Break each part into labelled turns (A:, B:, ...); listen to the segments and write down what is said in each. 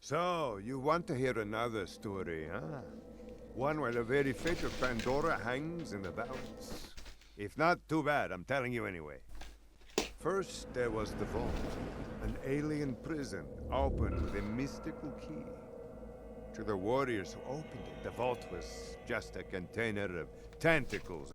A: So, you want to hear another story, huh? One where the very fate of Pandora hangs in the balance. If not, too bad, I'm telling you anyway. First, there was the vault, an alien prison opened with a mystical key. To the warriors who opened it, the vault was just a container of tentacles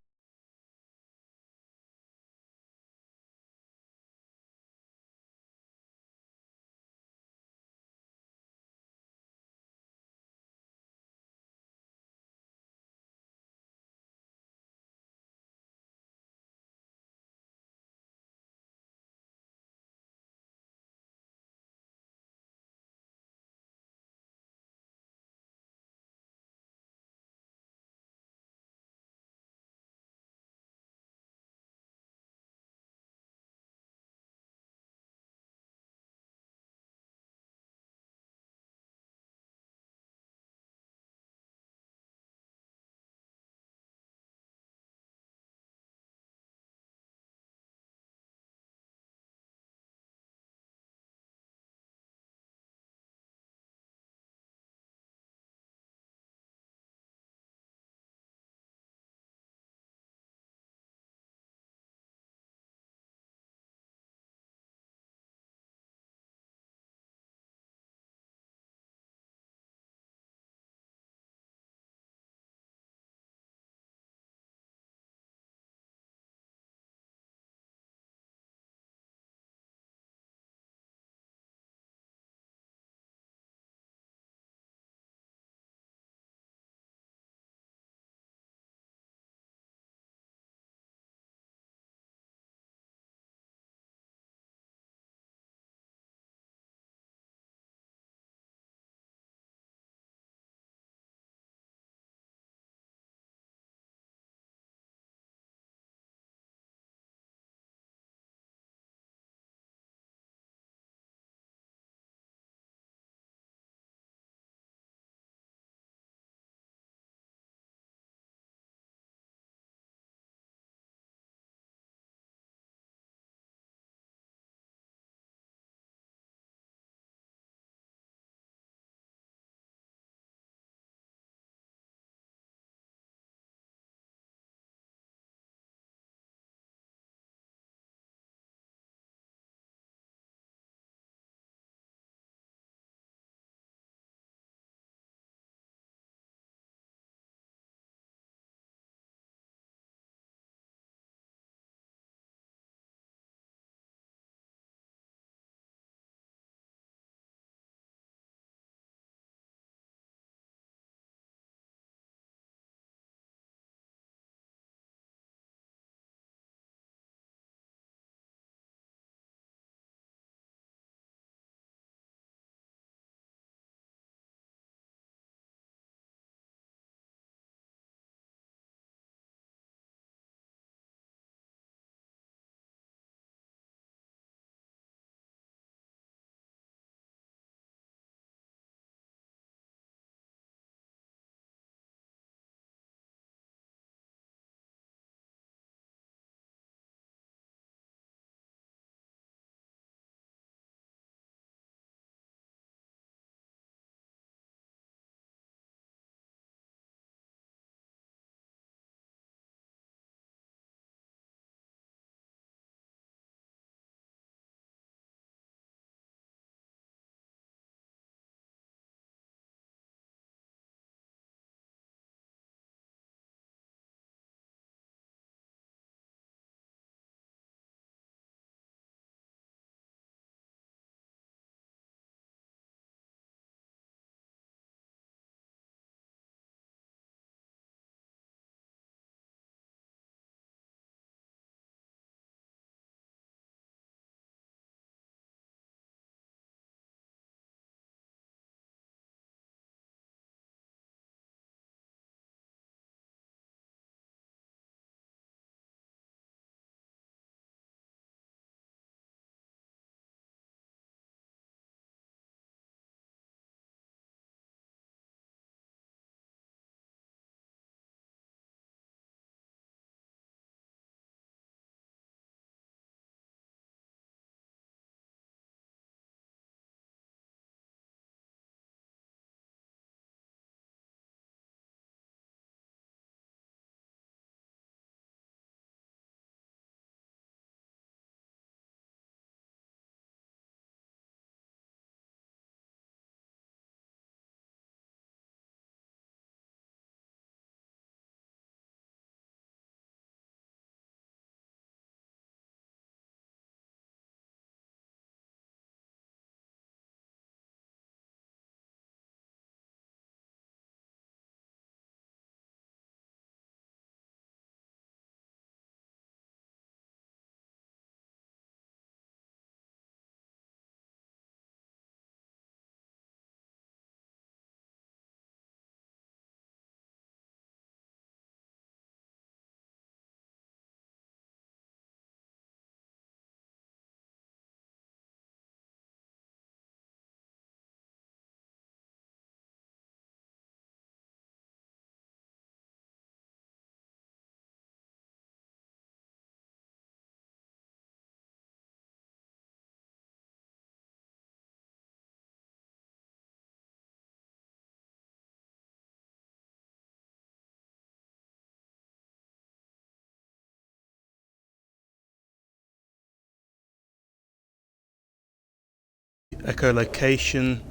B: echolocation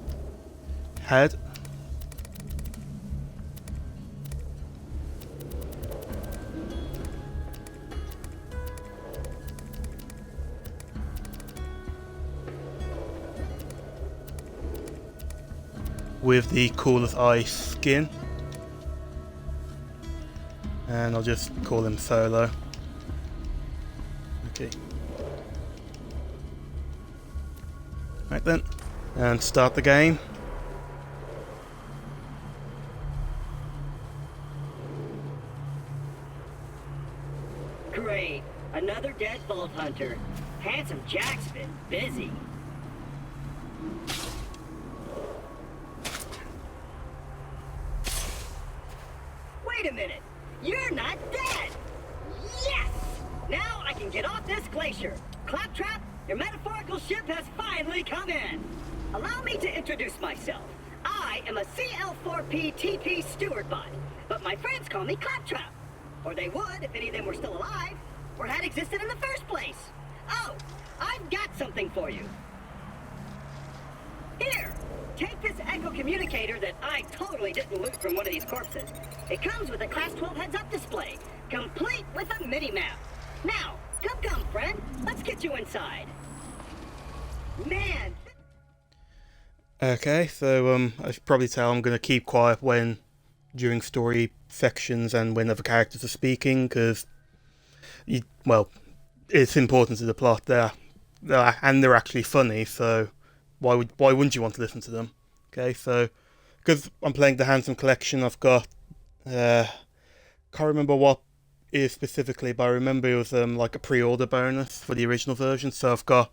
B: head. With the coolest ice skin. And I'll just call him Solo. Okay. Right then. And start the game.
C: Great. Another dead Vault Hunter. Handsome Jack's been busy. Wait a minute. You're not dead! Yes! Now I can get off this glacier. Claptrap, your metaphorical ship has finally come in. Allow me to introduce myself. I am a CL4P TP steward bot, but my friends call me Claptrap. Or they would if any of them were still alive, or had existed in the first place. Oh, I've got something for you. Here, take this echo communicator that I totally didn't loot from one of these corpses. It comes with a Class 12 heads-up display, complete with a mini-map. Now, come, friend. Let's get you inside. Man.
B: Okay, so I should probably tell I'm going to keep quiet during story sections and when other characters are speaking, because, well, it's important to the plot there, and they're actually funny, so why wouldn't you want to listen to them? Okay, so because I'm playing the Handsome Collection, I've got can't remember what is specifically, but I remember it was like a pre-order bonus for the original version. So I've got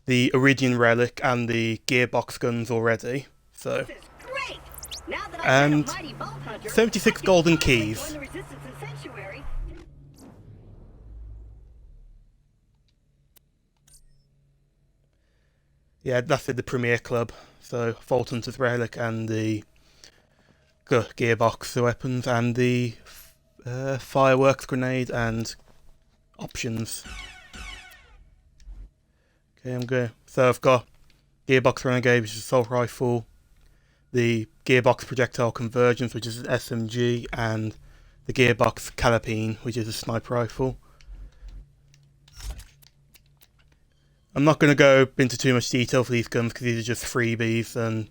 B: the Iridian Relic and the Gearbox guns already. So and 76 golden keys. Yeah, that's it, the Premier Club. So Vault Hunter's Relic and the Gearbox weapons and the fireworks grenade and options. Okay, I'm good. So I've got Gearbox Renegade, which is assault rifle, the Gearbox projectile convergence, which is an SMG, and the Gearbox Calipine, which is a sniper rifle. I'm not going to go into too much detail for these guns because these are just freebies, and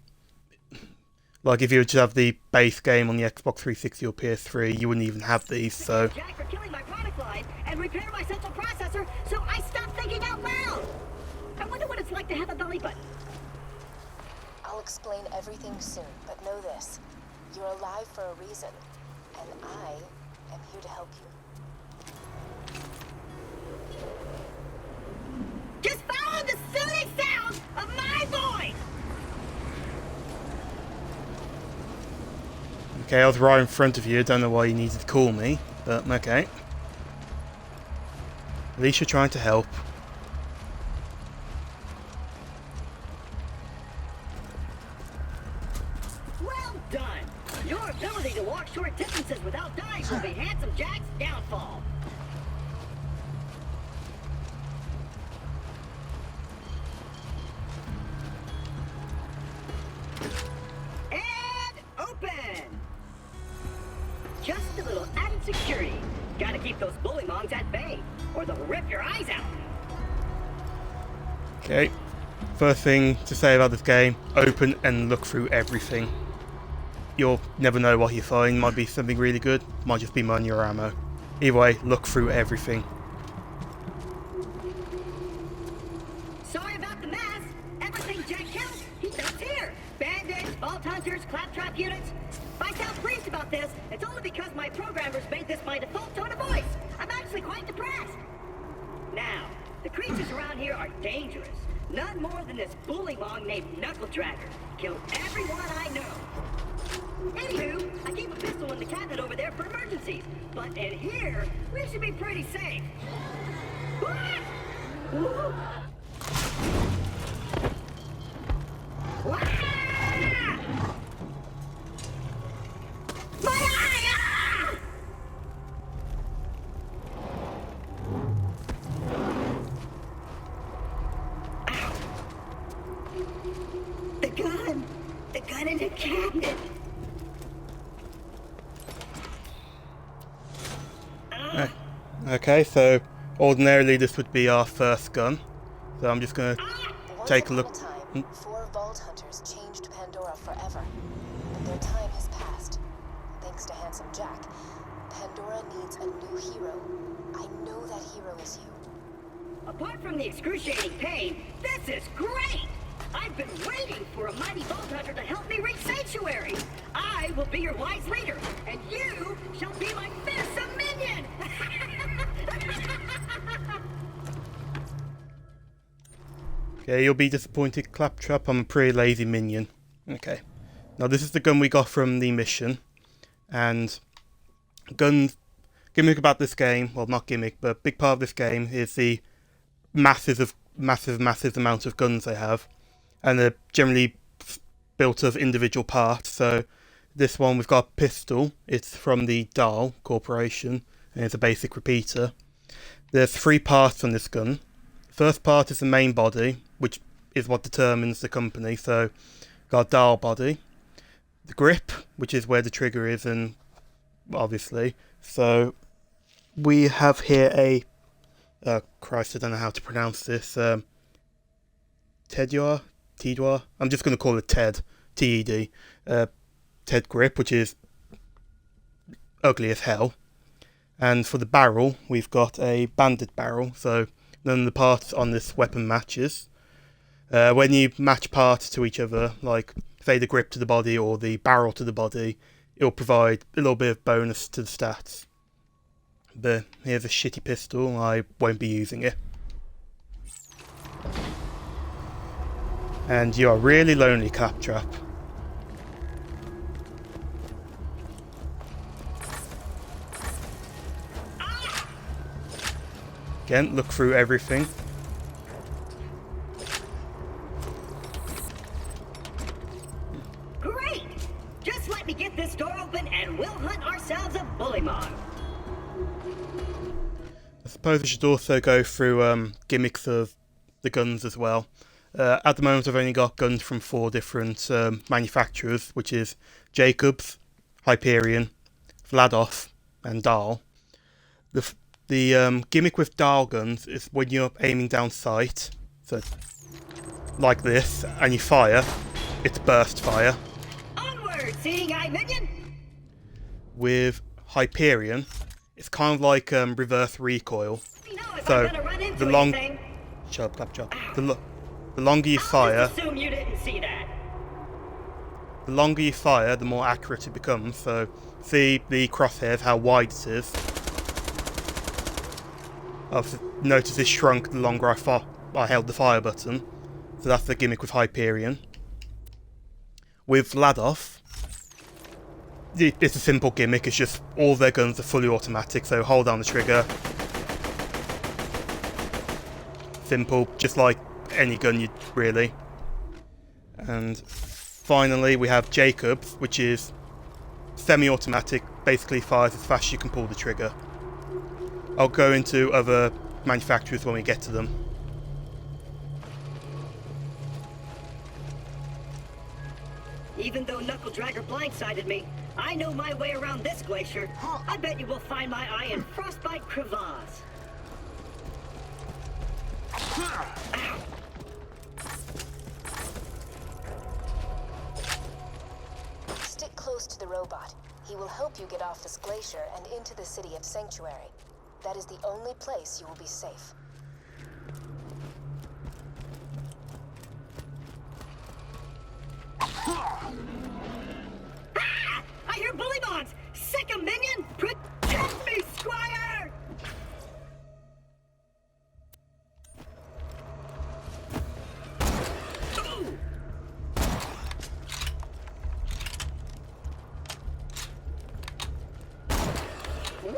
B: like if you would just have the base game on the Xbox 360 or PS3, you wouldn't even have these. So.
C: Jack for killing my product line and repair my central processor, so I stopped thinking out loud. I wonder what it's like to have a belly button.
D: I'll explain everything soon, but know this: you're alive for a reason, and I am here to help you.
C: Just follow the soothing sound of my voice!
B: Okay, I was right in front of you. I don't know why you needed to call me, but okay. At least you're trying to help.
C: Well done! Your ability to walk short distances without dying will be Handsome Jack's downfall. And open! Just a little added security. Gotta keep those bullymongs at bay, or they'll rip your eyes out.
B: Okay, first thing to say about this game, open and look through everything. You'll never know what you find. Might be something really good, might just be money or ammo. Either way, look through everything.
C: Sorry about the mess. Everything Jack kills, he dumps here. Bandits, Vault Hunters, Claptrap units. If I sound pleased about this, it's only because my programmers made this my default tone of voice. I'm actually quite depressed. Now, the creatures around here are dangerous. None more than this bullymong named Knuckle Dragger. Killed everyone I know. Anywho, I keep a pistol in the cabinet over there for emergencies. But in here, we should be pretty safe. What? My eye! The gun! The gun in the cabinet!
B: Okay, so ordinarily this would be our first gun. So I'm just gonna take a look.
D: Once upon a time, 4 Vault Hunters changed Pandora forever. But their time has passed. Thanks to Handsome Jack, Pandora needs a new hero. I know that hero is you.
C: Apart from the excruciating pain, this is great! I've been waiting for a mighty Vault Hunter to help me reach Sanctuary. I will be your wise leader, and you shall be my fearsome minion!
B: Okay, you'll be disappointed, Claptrap. I'm a pretty lazy minion. Okay. Now this is the gun we got from the mission. And gimmick about this game, well not gimmick, but a big part of this game is the massive amount of guns they have. And they're generally built of individual parts. So this one we've got a pistol. It's from the Dahl Corporation, and it's a basic repeater. There's 3 parts on this gun. First part is the main body, which is what determines the company. So got a Dahl body. The grip, which is where the trigger is, and obviously. So we have here a Christ, I don't know how to pronounce this. Tedua? I'm just going to call it Ted. T-E-D. Ted grip, which is ugly as hell. And for the barrel, we've got a banded barrel, so none of the parts on this weapon matches. When you match parts to each other, like say the grip to the body or the barrel to the body, it'll provide a little bit of bonus to the stats. But here's a shitty pistol, I won't be using it. And you are really lonely, Claptrap. Again, look through everything.
C: Great! Just let me get this door open and we'll hunt ourselves a bullymon.
B: I suppose we should also go through gimmicks of the guns as well. At the moment I've only got guns from 4 different manufacturers, which is Jacobs, Hyperion, Vladoff and Dahl. The gimmick with Dahl guns is when you're aiming down sight, so like this, and you fire, it's burst fire.
C: Onward, seeing eye minion!
B: With Hyperion, it's kind of like reverse recoil.
C: You know if
B: So
C: I'm gonna run into
B: the long
C: anything.
B: shut up, Claptrap. The longer you fire,
C: I'll just assume you didn't see that.
B: the longer you fire, the more accurate it becomes. So see the crosshairs, how wide it is. I've noticed it shrunk the longer I held the fire button. So that's the gimmick with Hyperion. With Vladoff, it's a simple gimmick, it's just all their guns are fully automatic, so hold down the trigger. Simple, just like any gun you'd really. And finally we have Jacobs, which is semi-automatic, basically fires as fast as you can pull the trigger. I'll go into other manufacturers when we get to them.
C: Even though Knuckle Dragger blindsided me, I know my way around this glacier. I bet you will find my eye in Frostbite Crevasse. Ow.
D: Stick close to the robot. He will help you get off this glacier and into the city of Sanctuary. That is the only place you will be safe.
C: Ah! I hear bullymons! Sick a minion! Protect me, Squire! Ooh. Woo!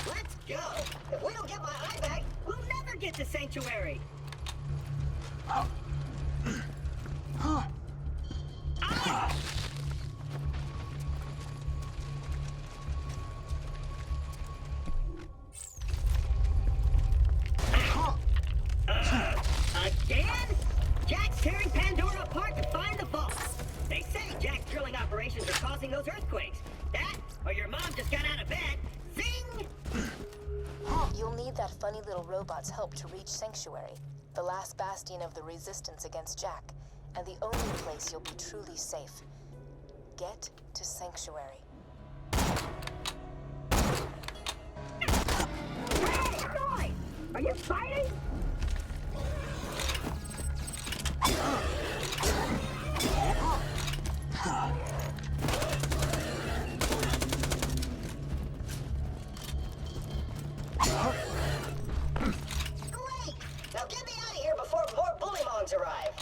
C: Let's go! If we don't get my eye back, we'll never get to Sanctuary! Again? Jack's tearing Pandora apart to find the vault. They say Jack's drilling operations are causing those earthquakes. That, or your mom just got out of bed. Zing!
D: You'll need that funny little robot's help to reach Sanctuary, the last bastion of the resistance against Jack, and the only place you'll be truly safe. Get to Sanctuary.
C: Hey, Roy! Are you fighting?
E: Great! Now get me out of here before more bullymongs arrive.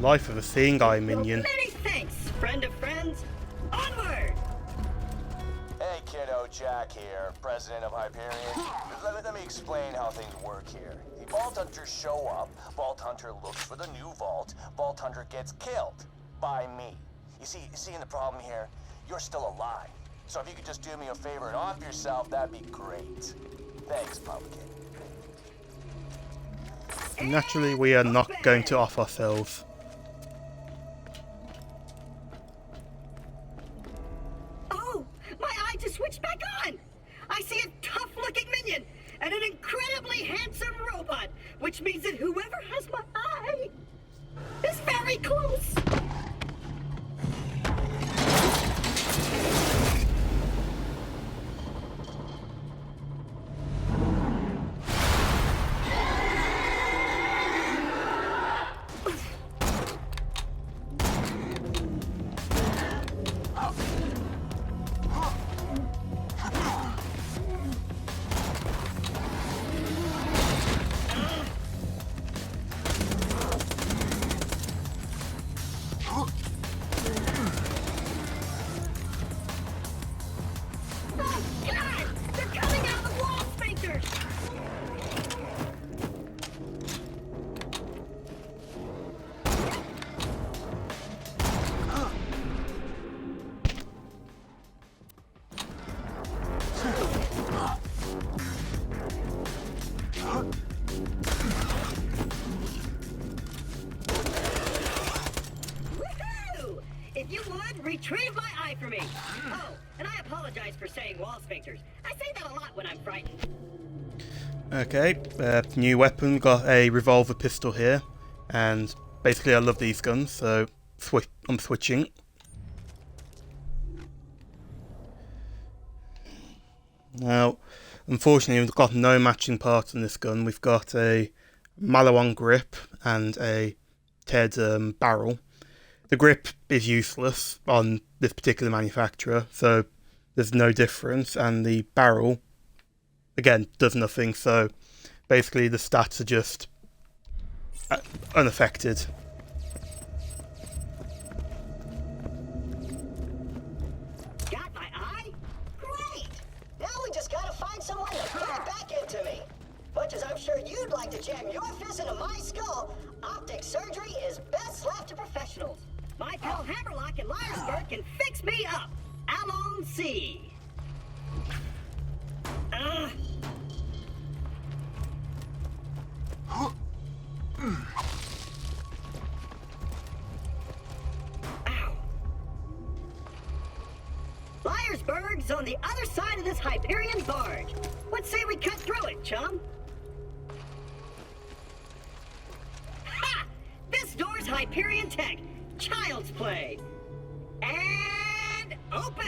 B: Life of a seeing eye minion.
C: Many thanks, friend of friends. Onward!
F: Hey kiddo, Jack here, president of Hyperion. Let me explain how things work here. The Vault Hunters show up, Vault Hunter looks for the new vault, Vault Hunter gets killed. By me. You seeing the problem here? You're still alive. So if you could just do me a favor and off yourself, that'd be great. Thanks, Pumpkin.
B: Naturally, we are not going to off ourselves.
C: Oh, my eye just switched back on. I see a tough-looking minion and an incredibly handsome robot, which means that whoever has my eye is very close. Oh, God! They're coming out of the wall, sphincters! Woohoo! If you would, retrieve my eye for me. Oh, and I apologize for saying wall sphincters. I say that a lot when I'm frightened.
B: Okay, new weapon. Got a revolver pistol here, and basically I love these guns, so I'm switching. Now, unfortunately, we've got no matching parts on this gun. We've got a Malawan grip and a Ted barrel. The grip is useless on this particular manufacturer, so there's no difference, and the barrel, again, does nothing, so basically the stats are just unaffected.
C: Got my eye?
E: Great! Now we just gotta find someone to put it back into me. Much as I'm sure you'd like to jam your fist into my skull, optic surgery is best left to professionals.
C: My pal Hammerlock in Liarsburg can fix me up. Allons-y. Ow. Liarsburg's on the other side of this Hyperion barge. What say we cut through it, chum? Ha! This door's Hyperion tech. Child's play. And open!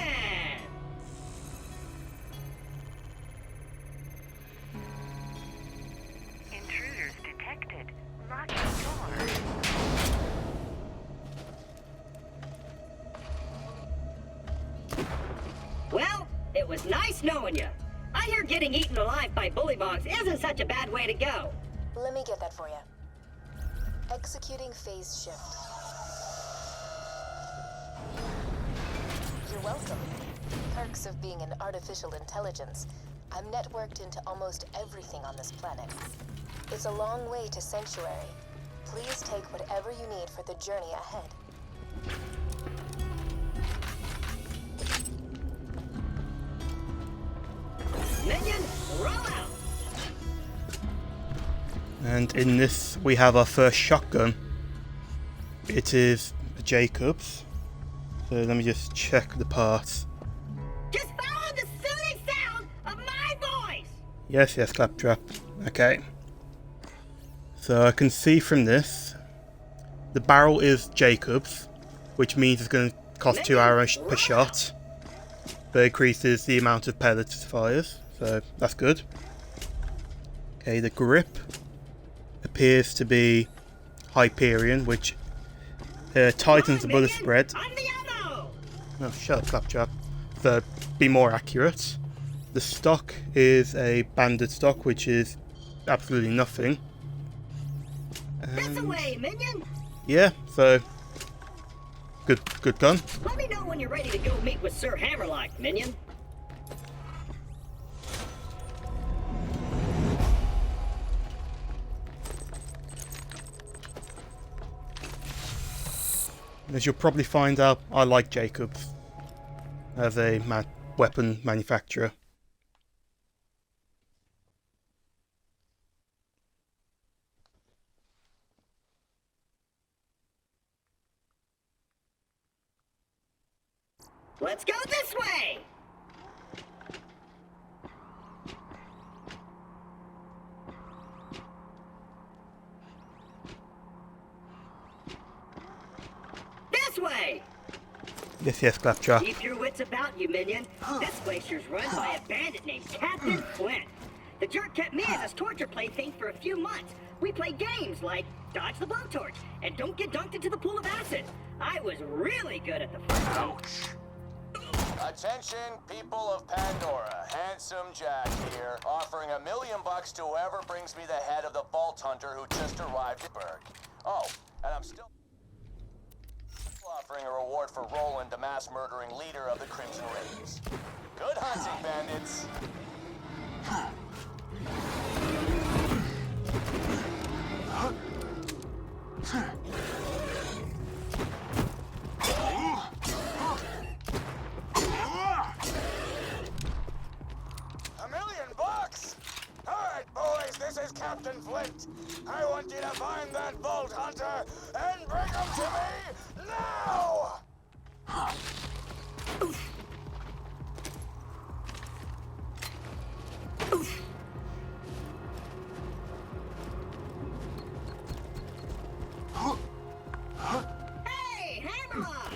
G: Intruders detected. Lock your door.
C: Well, it was nice knowing you. I hear getting eaten alive by bullymongs isn't such a bad way to go.
D: Let me get that for you. Executing phase shift. You're welcome. Perks of being an artificial intelligence. I'm networked into almost everything on this planet. It's a long way to Sanctuary. Please take whatever you need for the journey ahead.
C: Minion, roll out!
B: And in this, we have our first shotgun. It is a Jacobs. So let me just check the parts.
C: Just follow the soothing sound of my voice!
B: Yes, Claptrap. Okay. So I can see from this, the barrel is Jacobs, which means it's going to cost 2 arrows per shot, but increases the amount of pellets it fires, so that's good. Okay, the grip appears to be Hyperion, which tightens the bullet spread.
C: I'm the ammo!
B: Oh, shut up, Claptrap. So, be more accurate. The stock is a banded stock, which is absolutely nothing.
C: This away, minion!
B: Yeah, so good gun.
C: Let me know when you're ready to go meet with Sir Hammerlock, minion.
B: As you'll probably find out, I like Jacobs as a weapon manufacturer.
C: Let's go this way! This way!
B: Yes, Claptrap.
C: Keep your wits about you, minion. This glacier's run by a bandit named Captain Flint. The jerk kept me as his torture plaything for a few months. We played games like Dodge the Blowtorch and Don't Get Dunked into the Pool of Acid. I was really good at the first one.
F: Attention, people of Pandora. Handsome Jack here, offering $1 million to whoever brings me the head of the Vault Hunter who just arrived at Berg. Oh, and I'm still offering a reward for Roland, the mass-murdering leader of the Crimson Raiders. Good hunting, bandits. $1 million? All right, boys, this is Captain Flint. I want you to find that Vault Hunter and bring him to me now!
C: Hey, Hammerlock!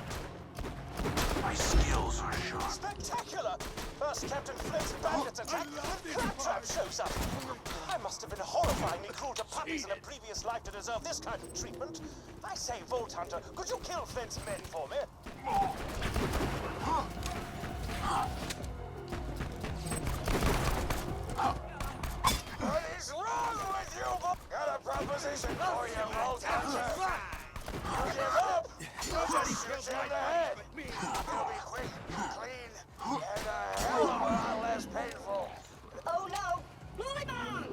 F: My skills are sharp. Spectacular! First Captain Flint's bandits attack, then Claptrap shows up. I must have been horrifyingly cruel to puppies in a previous life to deserve this kind of treatment. I say, Vault Hunter, could you kill Flint's men for me? What is wrong with you? Got a proposition for you, Vault Hunter. You give up, you'll just shoot you in the head. It'll be quick, clean, and a hell of a lot less painful.
C: Oh no! Bully bombs!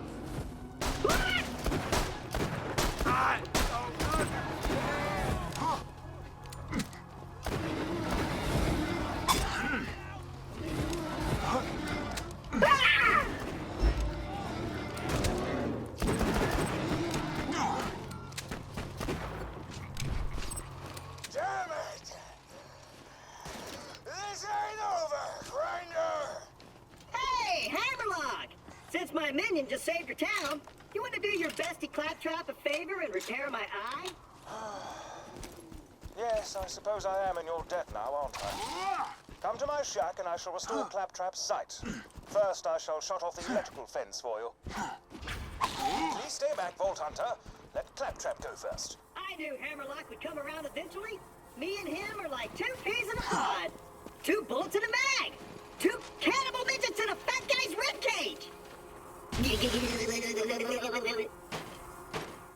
F: Damn it! This ain't over, Grinder!
C: Hey, Hammerlock! Since my minion just saved your town, you want to do your bestie Claptrap a favor and repair my eye?
F: Yes, I suppose I am in your debt now, aren't I? Come to my shack and I shall restore Claptrap's sight. First, I shall shut off the electrical fence for you. Please stay back, Vault Hunter. Let Claptrap go first.
C: I knew Hammerlock would come around eventually. Me and him are like 2 peas in a pod. 2 bullets in a mag. 2 cannibal midgets in a fat guy's ribcage.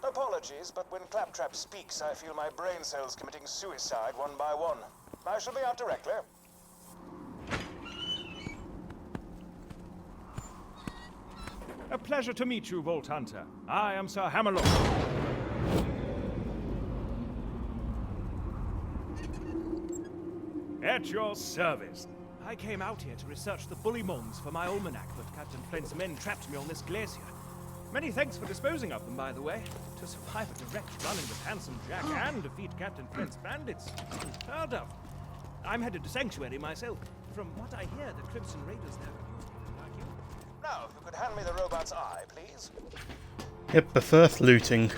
F: Apologies, but when Claptrap speaks, I feel my brain cells committing suicide one by one. I shall be out directly.
H: A pleasure to meet you, Vault Hunter. I am Sir Hammerlock. At your service. I came out here to research the bully moms for my almanac, but Captain Flint's men trapped me on this glacier. Many thanks for disposing of them, by the way. To survive a direct run-in with Handsome Jack and defeat Captain Flint's bandits. Unheard of. I'm headed to Sanctuary myself. From what I hear, the Crimson Raiders there are used to people like you.
F: Now, if you could hand me the robot's eye, please.
B: Yep, but first looting.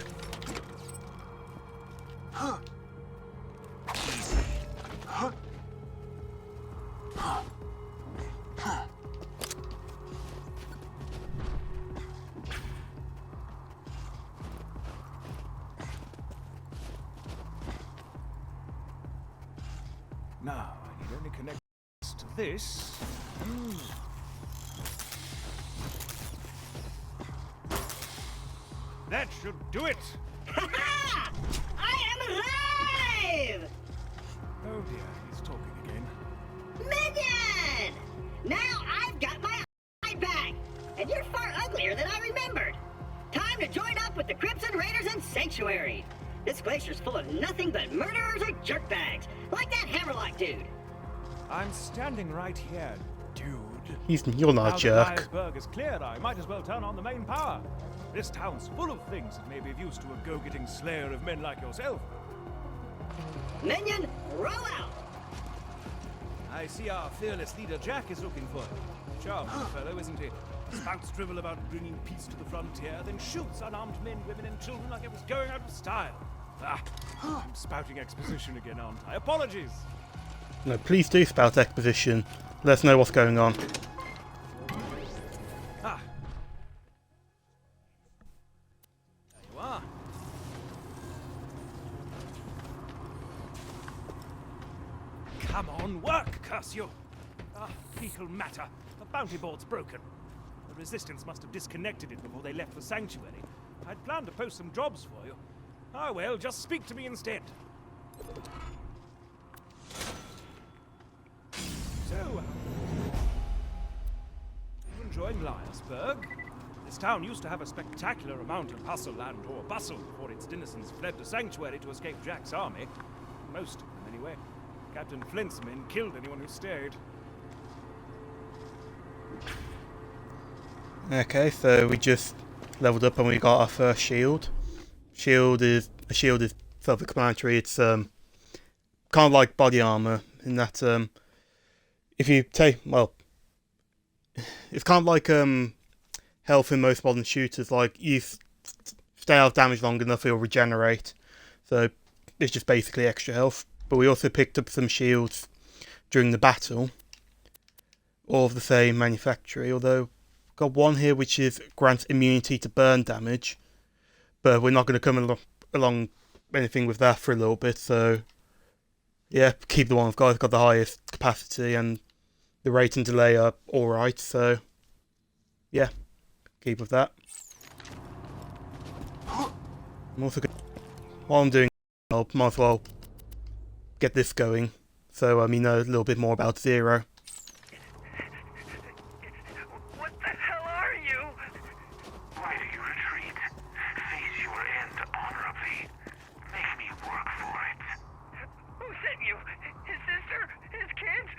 H: Now, I need only connect to this. That should do it!
C: Ha-ha! I am alive!
H: Oh dear, he's talking again.
C: Minion! Now I've got my eye back, and you're far uglier than I remembered. Time to join up with the Crimson Raiders in Sanctuary. This glacier's full of nothing but murderers or jerkbags, like that Hammerlock dude.
H: I'm standing right here, dude.
B: You're not a
H: Now that
B: jerk.
H: iceberg is cleared, I might as well turn on the main power. This town's full of things that may be of use to a go-getting slayer of men like yourself.
C: Minion, roll out!
H: I see our fearless leader Jack is looking for you. Charming fellow, isn't he? Spouts drivel about bringing peace to the frontier, then shoots unarmed men, women, and children like it was going out of style. I'm spouting exposition again, aren't I? Apologies!
B: No, please do spout exposition. Let us know what's going on.
H: Ah. There you are. Come on, work, curse you! Fecal matter. The bounty board's broken. The Resistance must have disconnected it before they left for Sanctuary. I'd planned to post some jobs for you. Oh well, just speak to me instead. So, you enjoying Liarsburg? This town used to have a spectacular amount of hustle and or bustle before its denizens fled to Sanctuary to escape Jack's army. Most of them, anyway. Captain Flint's men killed anyone who stayed.
B: Okay, so we just leveled up and we got our first shield. A shield is self-explanatory. It's kind of like body armor in that if you take it's kind of like health in most modern shooters. Like you stay out of damage long enough, it'll regenerate. So it's just basically extra health. But we also picked up some shields during the battle, all of the same manufacturer. Although got one here which is grants immunity to burn damage, but we're not going to come along anything with that for a little bit. So yeah, keep the one I've got. It's got the highest capacity and the rate and delay are alright, so yeah, keep with that. I'm also going, while I'm doing, I might as well get this going, so you know a little bit more about Zero.
G: What the hell are you?
I: Why do you retreat? Face your end honorably. Make me work for it.
G: Who sent you? His sister? His kids?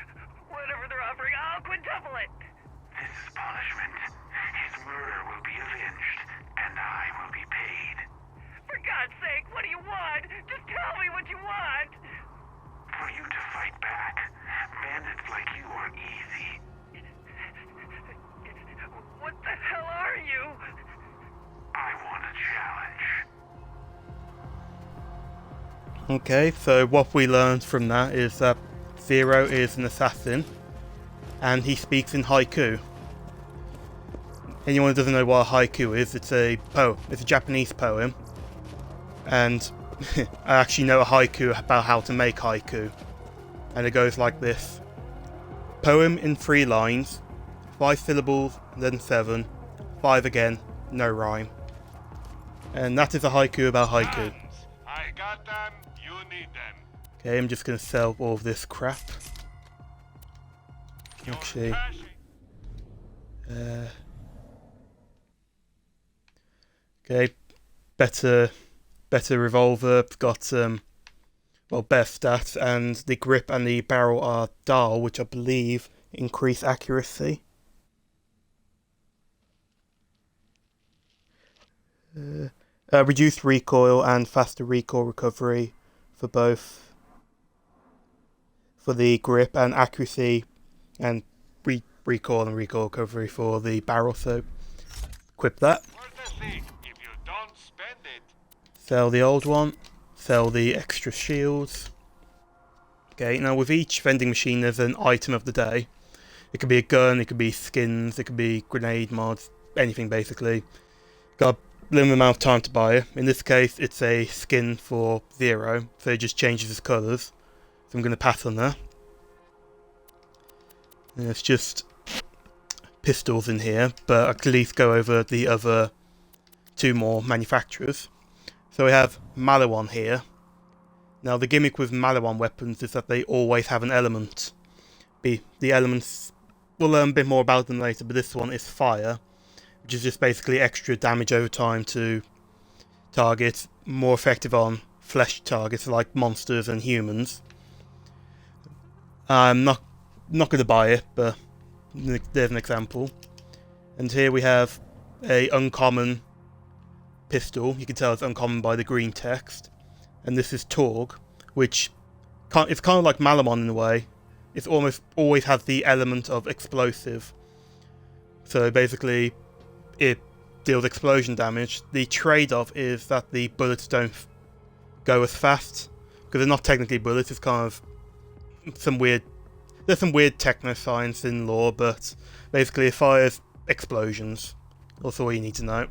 G: Whatever they're offering, I'll quintuple it.
I: This is punishment. His murder will be avenged, and I will be paid.
G: For God's sake, what do you want? Just tell me what you want.
I: For you to fight back. Bandits like you are easy.
G: What the hell are you?
I: I want a challenge.
B: Okay, so what we learned from that is that Zero is an assassin, and he speaks in haiku. Anyone who doesn't know what a haiku is, it's a Japanese poem, and I actually know a haiku about how to make haiku, and it goes like this. Poem in 3 lines, 5 syllables, then 7, 5 again, no rhyme. And that is a haiku about haiku.
I: I got them, you need them.
B: Okay, I'm just going to sell all of this crap. Actually, okay, better revolver, got better stats, and the grip and the barrel are dull, which I believe increase accuracy. Reduced recoil and faster recoil recovery for both. For the grip and accuracy and recoil and recoil recovery for the barrel, so equip that.
I: If you don't spend it.
B: Sell the old one. Sell the extra shields. Okay, now with each vending machine there's an item of the day. It could be a gun, it could be skins, it could be grenade mods, anything basically. Got a limited amount of time to buy it. In this case it's a skin for Zero, so it just changes its colours. So I'm going to pass on that. And it's just pistols in here, but I can at least go over the other two more manufacturers. So we have Malawan here. Now the gimmick with Malawan weapons is that they always have an element. The elements, we'll learn a bit more about them later, but this one is fire, which is just basically extra damage over time to targets, more effective on flesh targets like monsters and humans. I'm not going to buy it, but there's an example. And here we have a uncommon pistol. You can tell it's uncommon by the green text. And this is Torg, which it's kind of like Malamon in a way. It's almost always has the element of explosive. So basically, it deals explosion damage. The trade-off is that the bullets don't go as fast, because they're not technically bullets. It's kind of there's some weird techno science in lore, but basically it fires explosions. That's all you need to know.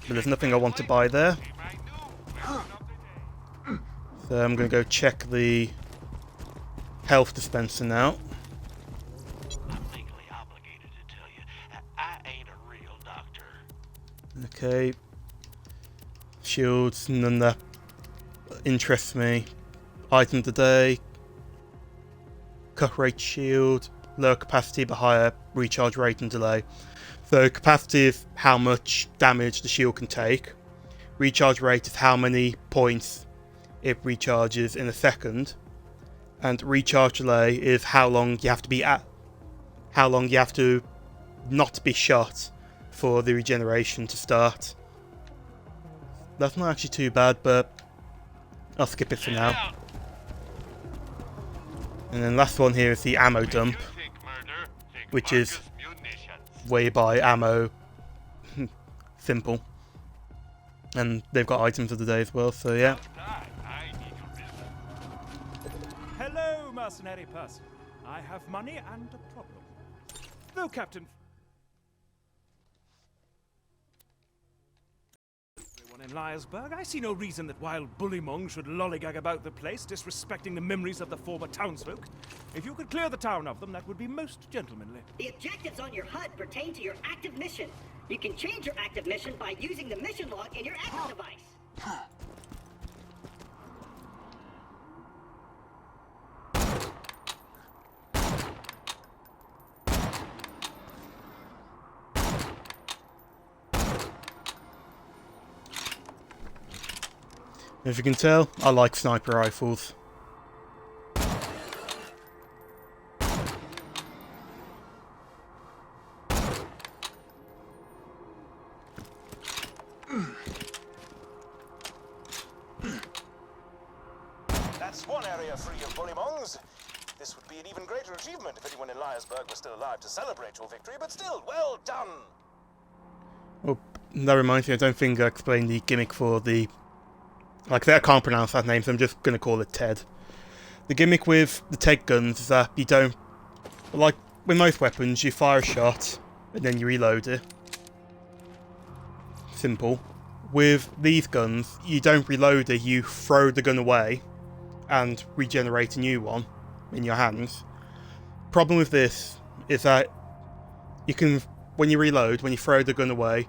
B: But there's nothing I want to buy there. So I'm going to go check the health dispenser now.
I: I'm legally obligated to tell you, I ain't a real doctor.
B: Okay. Shields, none that interests me. Item today. Cut rate shield. Lower capacity but higher recharge rate and delay. So capacity is how much damage the shield can take. Recharge rate is how many points it recharges in a second. And recharge delay is how long you have to not be shot for the regeneration to start. That's not actually too bad, but I'll skip it for now. And then last one here is the ammo dump, which is where you buy ammo. Simple. And they've got items of the day as well, so yeah.
H: Hello, mercenary person. I have money and a problem. Though, Captain... Everyone in Liarsburg, I see no reason that wild bullymong should lollygag about the place, disrespecting the memories of the former townsfolk. If you could clear the town of them, that would be most gentlemanly.
C: The objectives on your HUD pertain to your active mission. You can change your active mission by using the mission log in your active device.
B: As you can tell, I like sniper rifles.
F: That's one area free of bullymongs. This would be an even greater achievement if anyone in Liarsburg was still alive to celebrate your victory, but still, well done!
B: Oh, that reminds me, I don't think I explained the gimmick for the... Like, I can't pronounce that name, so I'm just going to call it Ted. The gimmick with the Ted guns is that you don't... Like, with most weapons, you fire a shot, and then you reload it. Simple. With these guns, you don't reload it, you throw the gun away, and regenerate a new one in your hands. Problem with this is that you can... When you reload, when you throw the gun away,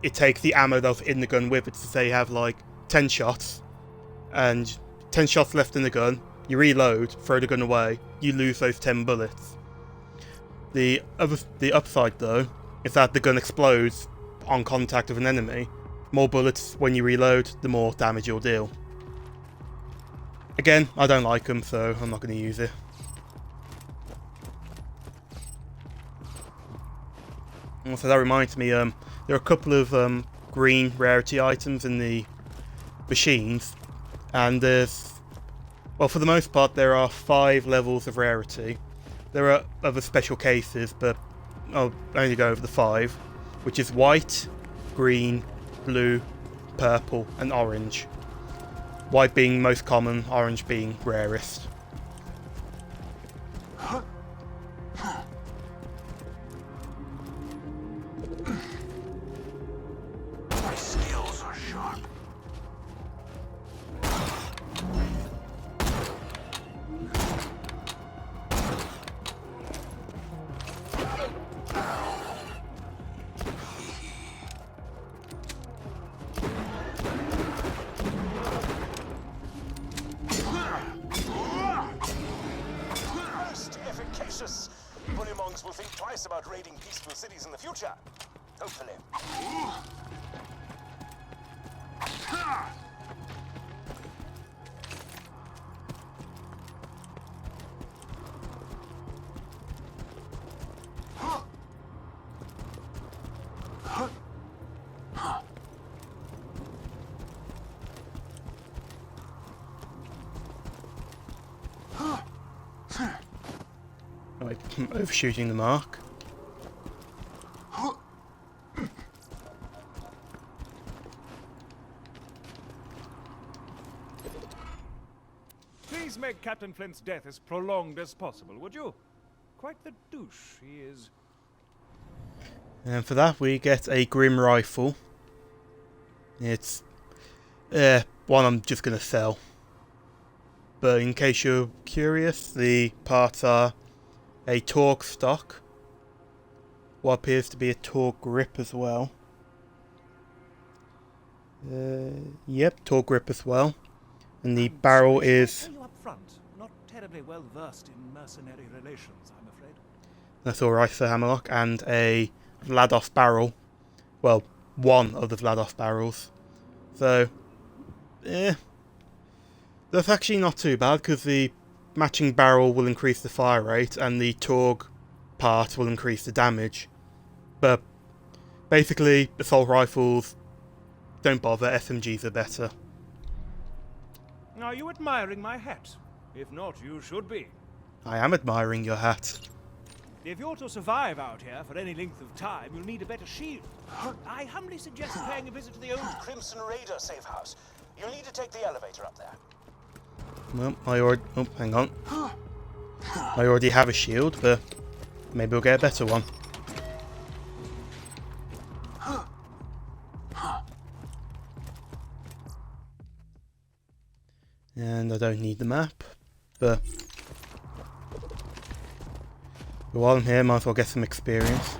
B: it takes the ammo that's in the gun with it, so say you have, like, 10 shots, and 10 shots left in the gun, you reload, throw the gun away, you lose those 10 bullets. The upside though, is that the gun explodes on contact with an enemy. More bullets when you reload, the more damage you'll deal. Again, I don't like them, so I'm not going to use it. Also, that reminds me, there are a couple of green rarity items in the machines, and there's, well, for the most part there are 5 levels of rarity. There are other special cases, but I'll only go over the 5, which is white, green, blue, purple and orange. White being most common, orange being rarest.
I: My skills are sharp.
F: Most efficacious. Bullymongs will think twice about raiding peaceful cities in the future. Hopefully.
B: Right, overshooting the mark.
H: Please make Captain Flint's death as prolonged as possible, would you? Quite the douche he is.
B: And for that we get a Grim rifle. It's one I'm just going to sell. But in case you're curious, the parts are a torque stock, what appears to be a torque grip as well. Yep, torque grip as well. And the barrel is...
H: Tell you up front, not terribly well versed in mercenary relations, I'm afraid.
B: That's alright, Sir Hammerlock. And a Vladoff barrel. Well, one of the Vladoff barrels. So, that's actually not too bad, because the matching barrel will increase the fire rate, and the torque part will increase the damage. But, basically, assault rifles, don't bother, SMGs are better.
H: Are you admiring my hat? If not, you should be.
B: I am admiring your hat.
H: If you're to survive out here for any length of time, you'll need a better shield. I humbly suggest paying a visit to the old
F: Crimson Raider safe house. You'll need to take the elevator up there.
B: Well, oh, hang on. I already have a shield, but maybe we'll get a better one. And I don't need the map, but while I'm here, might as well get some experience.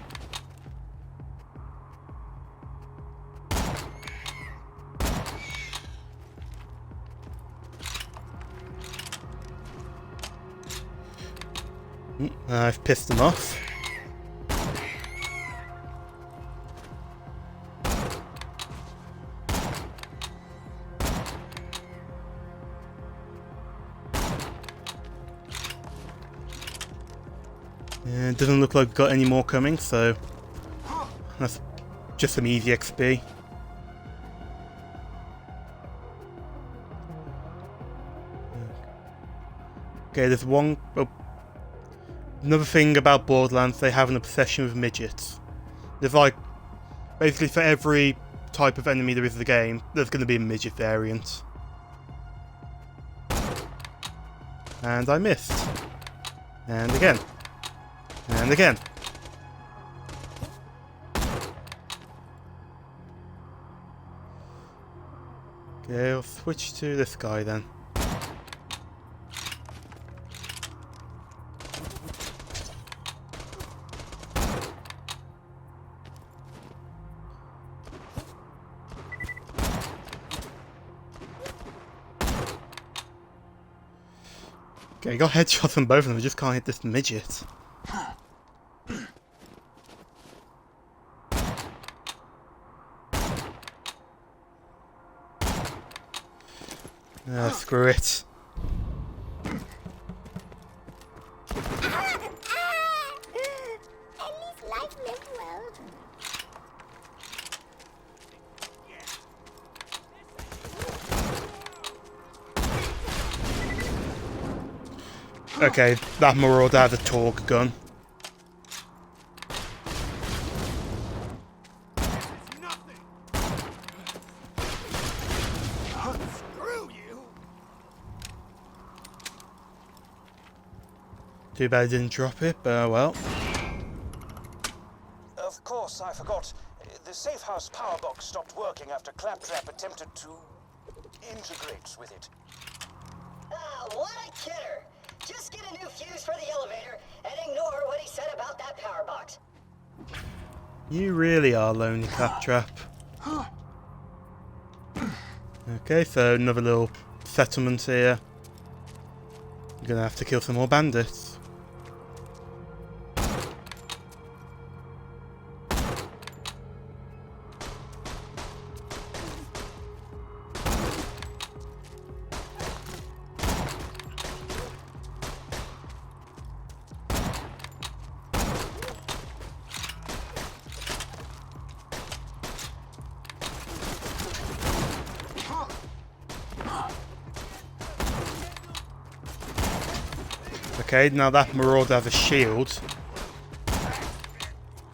B: I've pissed them off. Yeah, it doesn't look like we've got any more coming, so that's just some easy XP. Okay, there's one... Oh, another thing about Borderlands, they have an obsession with midgets. There's like, basically for every type of enemy there is in the game, there's going to be a midget variant. And I missed. And again. And again. Okay, I'll switch to this guy then. Okay, I got headshots on both of them, I just can't hit this midget. Screw it. Okay, that Marauder has a torque gun. Too bad I didn't drop it, but oh well.
F: Of course, I forgot. The safe house power box stopped working after Claptrap attempted to integrate with it.
E: Ah, what a kidder! Just get a new fuse for the elevator and ignore what he said about that power box.
B: You really are lonely, Claptrap. Okay, so another little settlement here. You're gonna have to kill some more bandits. Okay, now that Marauder has a shield.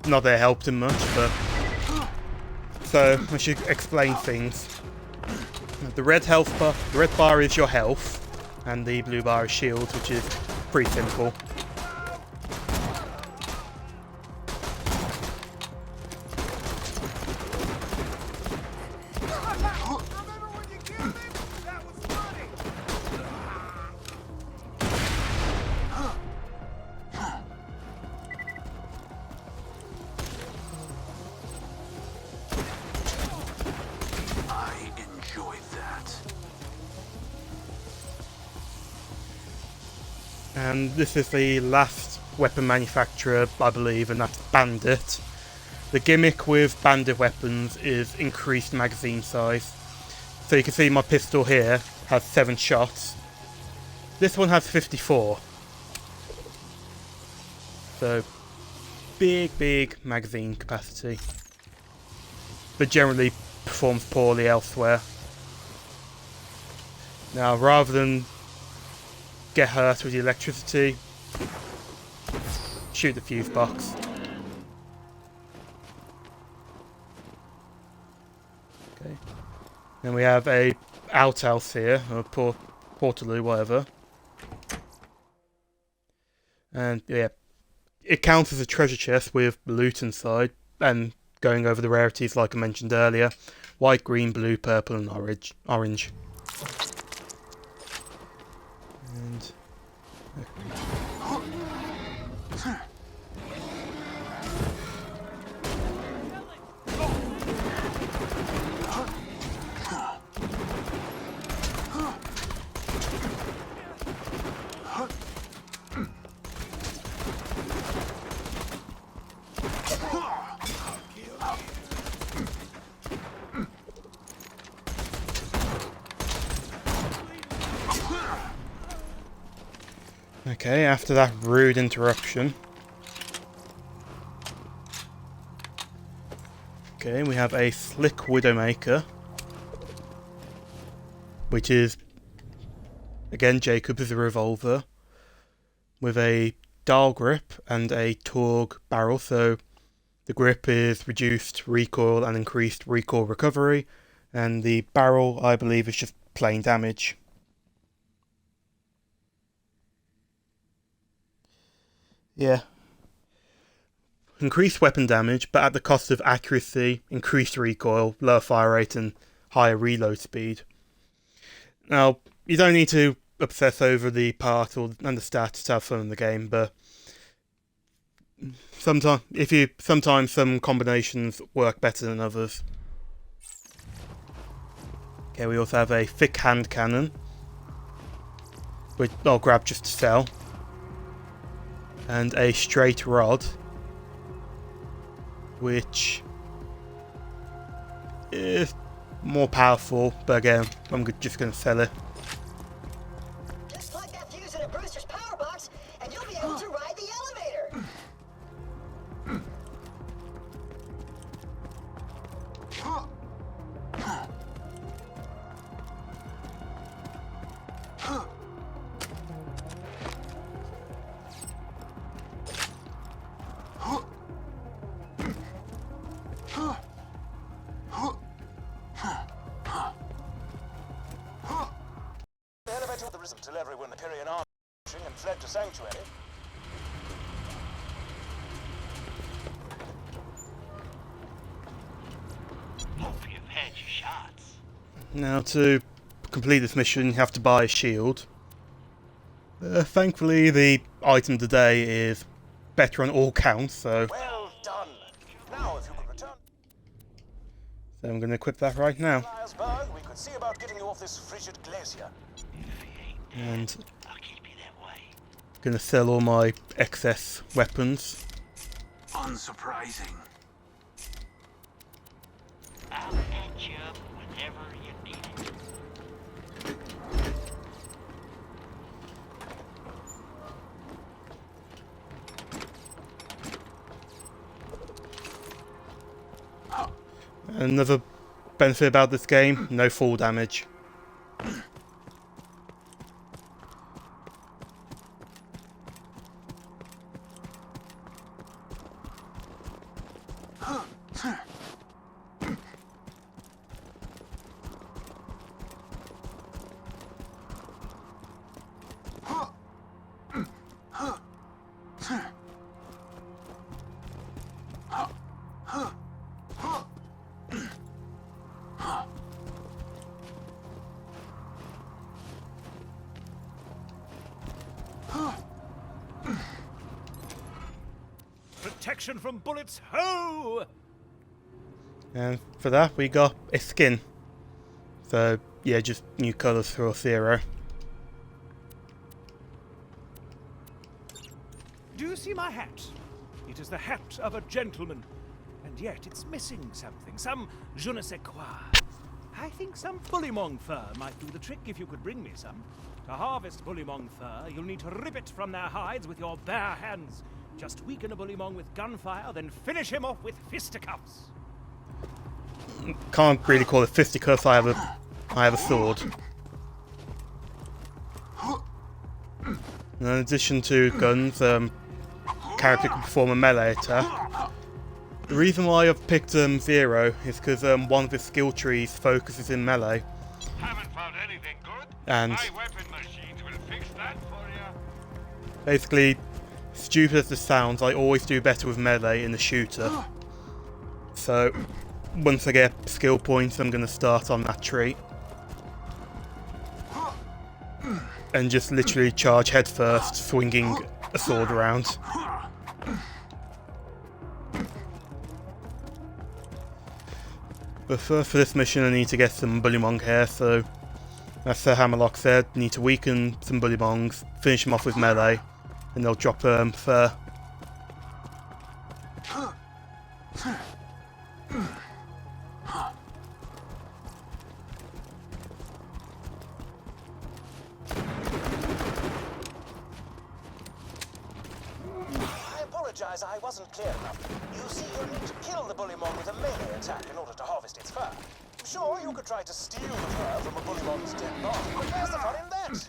B: Not that it helped him much, but... So, I should explain things. The red bar is your health, and the blue bar is shield, which is pretty simple. And this is the last weapon manufacturer, I believe, and that's Bandit. The gimmick with Bandit weapons is increased magazine size. So you can see my pistol here has 7 shots. This one has 54. So, big magazine capacity. But generally performs poorly elsewhere. Now, rather than get hurt with the electricity, shoot the fuse box. Okay. Then we have a outhouse here, or portaloo, whatever. And yeah, it counts as a treasure chest with loot inside, and going over the rarities like I mentioned earlier: white, green, blue, purple, and orange. And okay, after that rude interruption. Okay, we have a Slick Widowmaker, which is, again, Jacob's revolver, with a dial grip and a Torg barrel, so the grip is reduced recoil and increased recoil recovery, and the barrel, I believe, is just plain damage. Yeah. Increased weapon damage, but at the cost of accuracy, increased recoil, lower fire rate, and higher reload speed. Now, you don't need to obsess over the part and the stats to have fun in the game, but sometimes some combinations work better than others. Okay, we also have a thick hand cannon, which I'll grab just to sell, and a straight rod, which is more powerful, but again, I'm just going to sell it.
E: Just plug that fuse into Brewster's power box, and you'll be able to ride the elevator.
F: to the risen till everyone the Pyrian army and fled to sanctuary.
I: Hope you've had your shots.
B: Now, to complete this mission, you have to buy a shield. Thankfully, the item today is better on all counts, so
F: Well done. Now, if you could return
B: I'm going to equip that right now.
F: to Lyresburg, we could see about getting you off this frigid glacier.
B: And
I: I'll keep you that way.
B: going to sell all my excess weapons.
I: Unsurprising. I'll patch you up whenever you need it.
B: Another benefit about this game, no fall damage.
H: Protection from bullets, ho!
B: And for that, we got a skin. So, yeah, just new colours for our hero.
H: Do you see my hat? It is the hat of a gentleman. And yet it's missing something, some je ne sais quoi. I think some bullymong fur might do the trick if you could bring me some. To harvest bullymong fur, you'll need to rip it from their hides with your bare hands. Just weaken a bullymong with gunfire, then finish him off with fisticuffs.
B: Can't really call it fisticuffs, I have a sword. In addition to guns, character can perform a melee attack. The reason why I've picked Zero is because one of his skill trees focuses in melee.
I: Haven't found anything good?
B: And
I: My weapon machines will fix that for you.
B: basically, stupid as this sounds, I always do better with melee in the shooter. So, once I get skill points, I'm going to start on that tree. And just literally charge head first, swinging a sword around. But first for this mission I need to get some bullymong hair, so as Sir Hammerlock said, need to weaken some bullymongs, finish them off with melee, and they'll drop fur.
F: I apologize, I wasn't clear enough. You see, you'll need to kill the bullymong with a melee attack in order to harvest its fur. Sure, you could try to steal the fur from a bullymong's dead body, but where's the fun in that?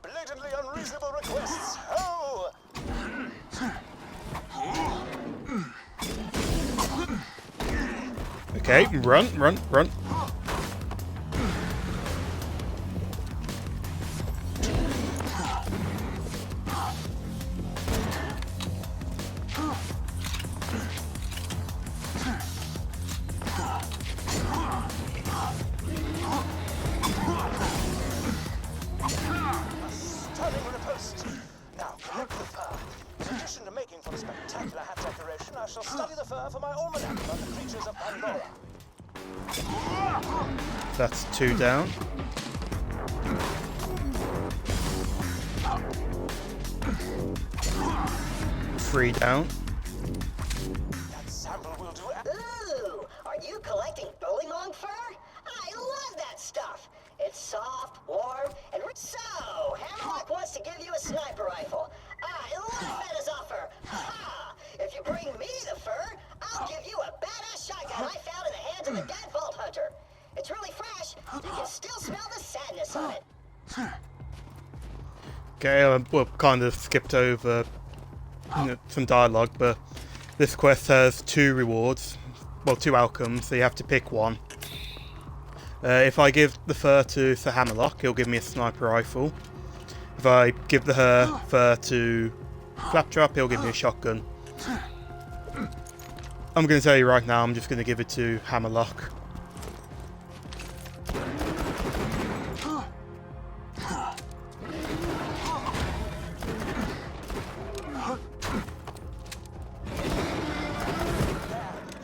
F: Blatantly unreasonable requests. Oh!
B: Okay, run.
F: Stunning riposte. Now, collect the fur. In addition to making for a spectacular hat decoration, I shall study the fur for my almanac about the creatures of Pandora.
B: That's 2 down. Three down.
F: That sample will do.
E: Ooh, are you collecting bullymong fur? I love that stuff. It's soft, warm, and so Hammerlock wants to give you a sniper rifle. I love that as offer. Ha! If you bring me the fur, I'll give you a badass shotgun I found in the hands of a dead vault hunter. It's really fresh. You can still smell the sadness on it.
B: Okay, well, kind of skipped over some dialogue, but this quest has 2 rewards, well, 2 outcomes, so you have to pick one. If I give the fur to Sir Hammerlock, he'll give me a sniper rifle. If I give the fur to Claptrap, he'll give me a shotgun. I'm going to tell you right now, I'm just going to give it to Hammerlock.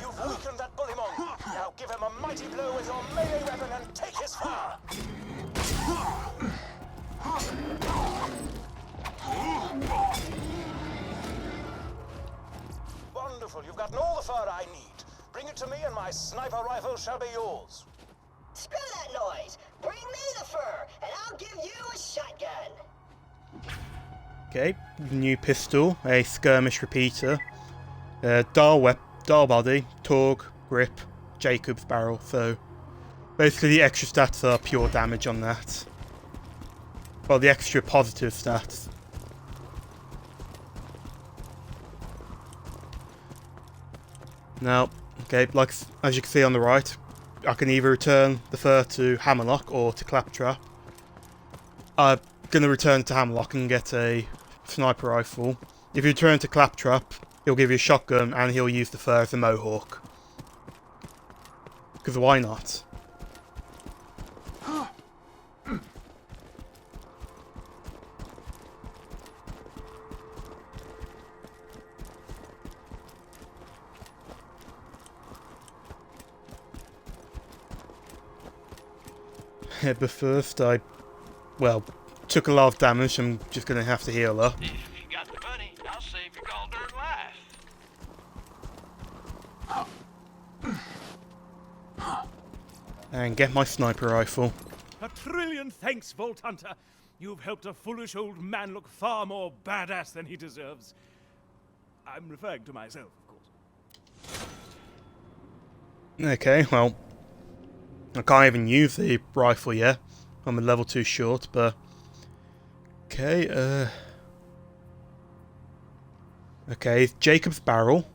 F: You've weakened that bullymong. Now give him a mighty blow with your melee weapon and take his fur. Wonderful, you've gotten all the fur I need. Bring it to me and my sniper rifle shall be yours.
E: Screw that noise! Bring me the fur, and I'll give you a shotgun!
B: Okay, new pistol, a skirmish repeater, dial body, Torg, grip, Jacob's barrel, so basically the extra stats are pure damage on that. Well, the extra positive stats. Now, okay, like as you can see on the right, I can either return the fur to Hammerlock or to Claptrap. I'm going to return to Hammerlock and get a sniper rifle. If you return to Claptrap, he'll give you a shotgun and he'll use the fur as a mohawk. Because why not? But first I, well, took a lot of damage. I'm just going to have to heal her.
I: If you got the money, I'll save your gall-darn life.
B: And get my sniper rifle.
H: A trillion thanks, Vault Hunter. You've helped a foolish old man look far more badass than he deserves. I'm referring to myself, of course.
B: Okay, well, I can't even use the rifle yet. I'm a level 2 short, but okay, okay, Jacob's barrel,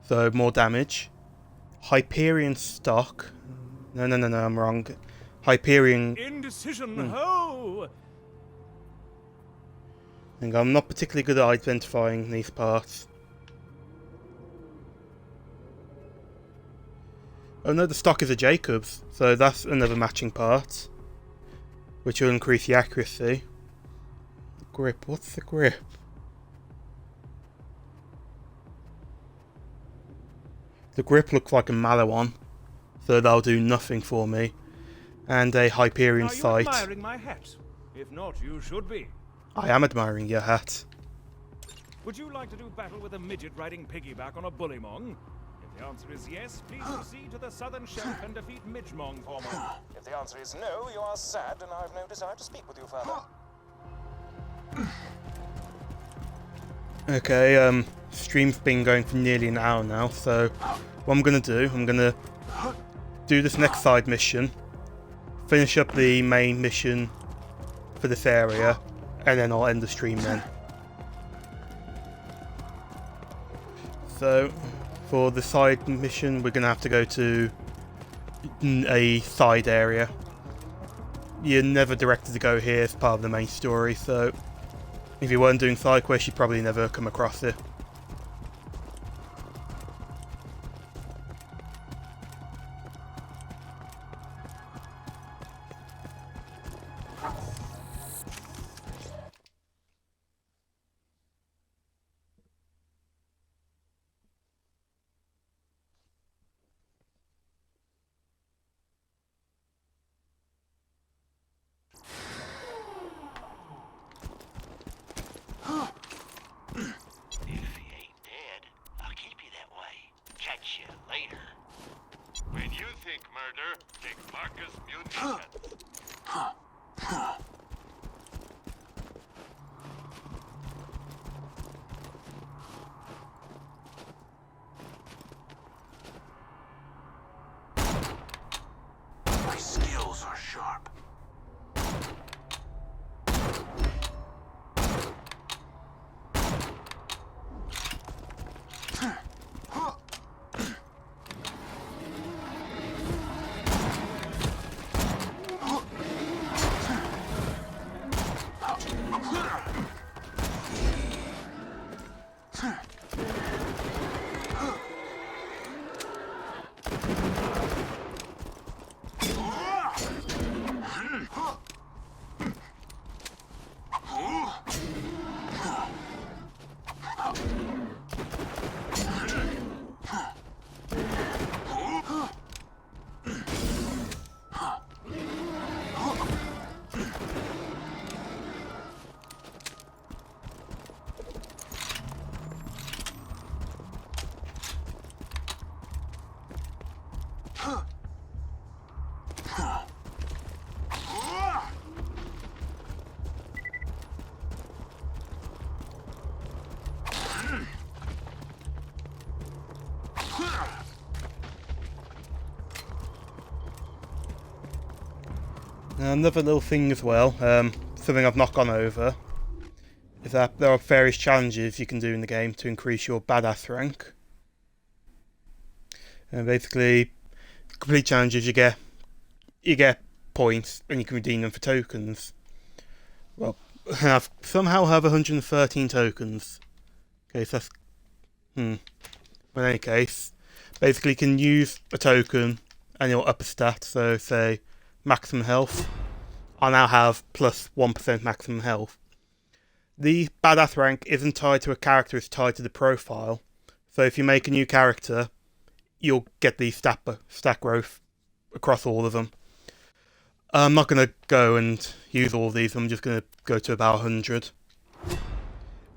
B: so more damage. Hyperion stock. No, I'm wrong. Hyperion.
H: Indecision, ho!
B: And I'm not particularly good at identifying these parts. Oh no, the stock is a Jacob's, so that's another matching part, which will increase the accuracy. Grip, what's the grip? The grip looks like a Malawan, so that'll do nothing for me. And a Hyperion sight.
H: Are you admiring my hat? If not, you should be.
B: I am admiring your hat.
H: Would you like to do battle with a midget riding piggyback on a bullymong? If the answer is yes, please proceed to the southern shelf and defeat Midgemong for me.
F: If the answer is no, you are sad and I have no desire to speak with you further.
B: Okay, stream's been going for nearly an hour now, so what I'm gonna do, I'm gonna do this next side mission, finish up the main mission for this area, and then I'll end the stream then. So, for the side mission, we're gonna have to go to a side area. You're never directed to go here as part of the main story, so if you weren't doing side quests, you'd probably never come across it.
I: When you think murder, think Marcus Munitions. My skills are sharp.
B: Another little thing as well, something I've not gone over, is that there are various challenges you can do in the game to increase your badass rank. And basically, complete challenges you get points and you can redeem them for tokens. Well, I somehow have 113 tokens. Okay, so that's in any case, basically you can use a token and you'll up a stat. So say maximum health. I now have plus 1% maximum health. The badass rank isn't tied to a character, it's tied to the profile. So if you make a new character, you'll get the stat growth across all of them. I'm not going to go and use all of these, I'm just going to go to about 100.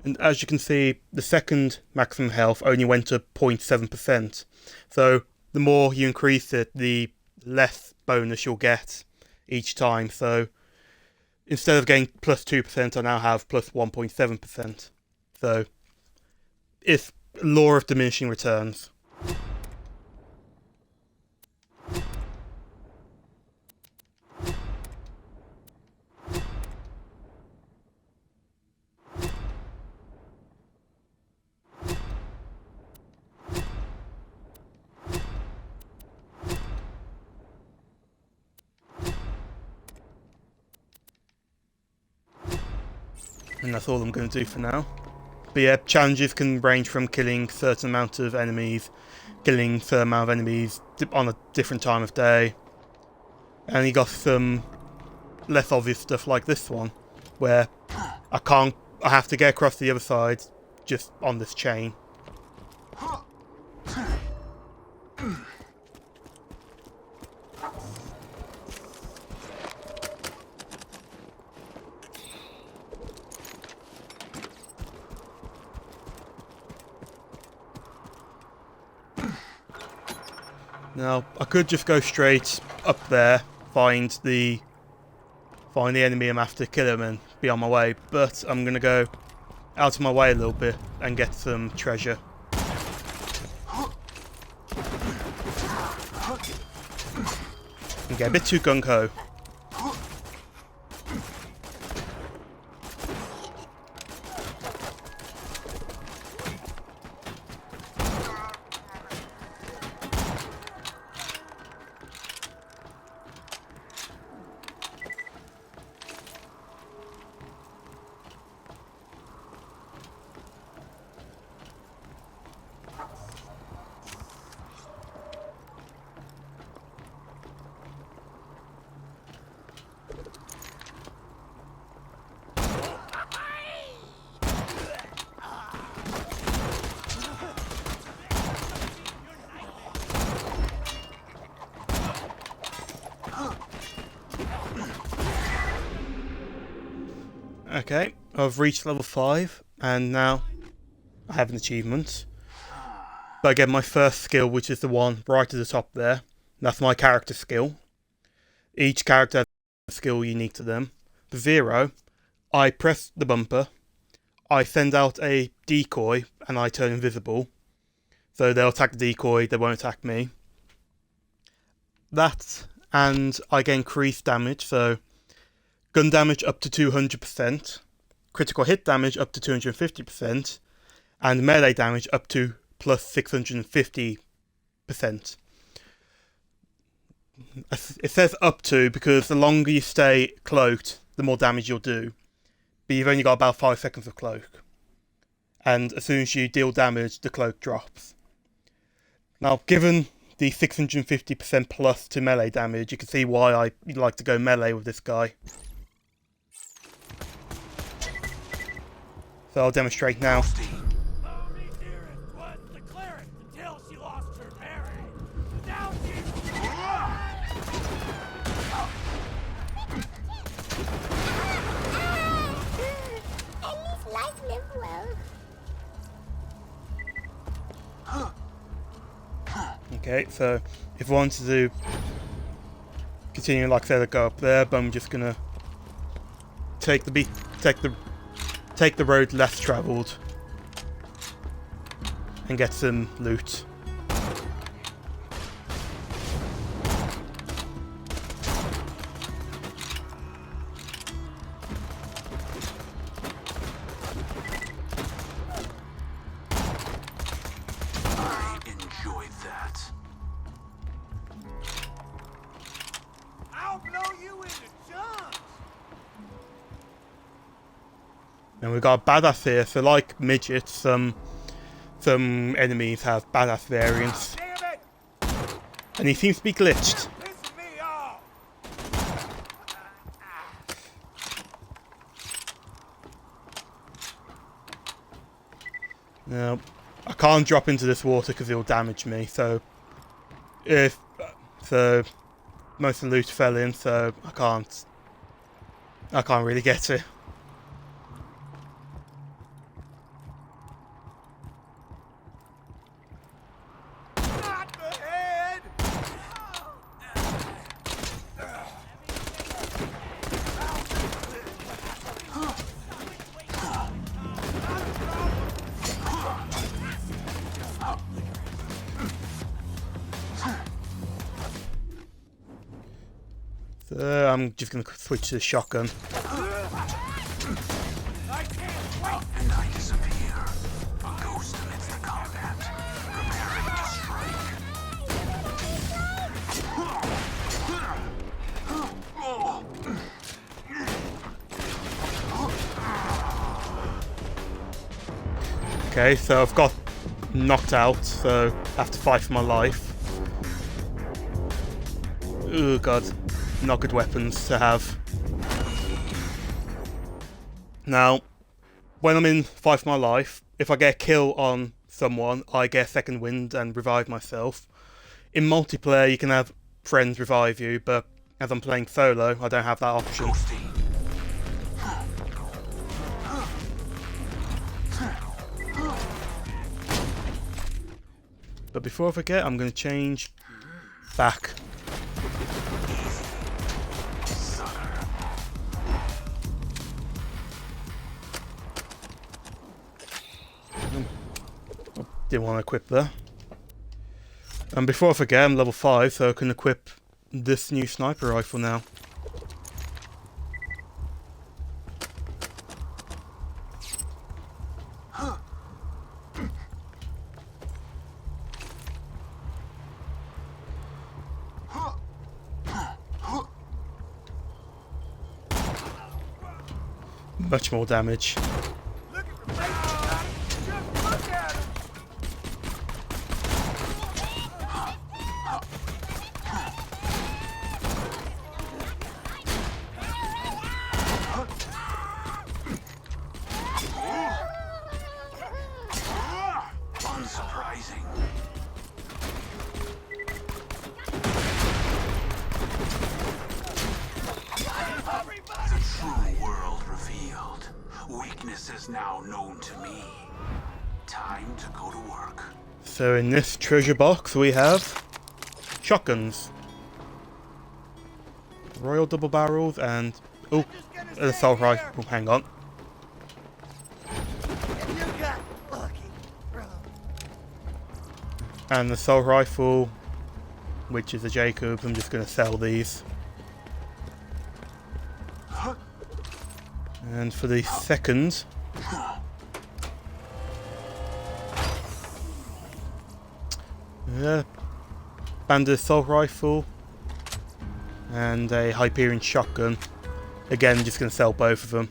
B: And as you can see, the second maximum health only went to 0.7%. So the more you increase it, the less bonus you'll get each time. So instead of getting plus 2%, I now have plus 1.7%. So it's law of diminishing returns. And that's all I'm going to do for now. But yeah, challenges can range from killing a certain amount of enemies, killing a certain amount of enemies on a different time of day. And you got some less obvious stuff like this one, where I have to get across the other side just on this chain. Now, I could just go straight up there, find the enemy I'm after, kill him and be on my way, but I'm going to go out of my way a little bit and get some treasure. And get a bit too gung-ho. Okay, I've reached level 5, and now I have an achievement. But I get my first skill, which is the one right at the top there. That's my character skill. Each character has a skill unique to them. For 0, I press the bumper, I send out a decoy, and I turn invisible. So they'll attack the decoy, they won't attack me. That, and I get increased damage, so gun damage up to 200%, critical hit damage up to 250%, and melee damage up to plus 650%. It says up to because the longer you stay cloaked, the more damage you'll do. But you've only got about 5 seconds of cloak. And as soon as you deal damage, the cloak drops. Now, given the 650% plus to melee damage, you can see why I like to go melee with this guy. So I'll demonstrate now. Okay, so if I wanted to continue, like I said, I go up there, but I'm just gonna take the road less travelled and get some loot. And we've got a badass here, so like midgets, some enemies have badass variants. And he seems to be glitched. Now, I can't drop into this water because it'll damage me, so most of the loot fell in, so I can't really get it. So I'm just going to switch to the shotgun.
I: And I disappear. A ghost amidst the combat, preparing to strike.
B: Okay, so I've got knocked out, so I have to fight for my life. Oh god, not good weapons to have. Now, when I'm in fight for my life, if I get a kill on someone, I get a second wind and revive myself. In multiplayer, you can have friends revive you, but as I'm playing solo, I don't have that option. But before I forget, I'm going to change back. Didn't want to equip there. And before I forget, I'm level 5, so I can equip this new sniper rifle now. Much more damage.
I: Unsurprising. The true world revealed. Weakness is now known to me. Time to go to work.
B: So in this treasure box we have shotguns, royal double barrels, and an assault rifle. Hang on. And the assault rifle, which is a Jacobs. I'm just going to sell these. And for the second, banded assault rifle and a Hyperion shotgun. Again, I'm just going to sell both of them.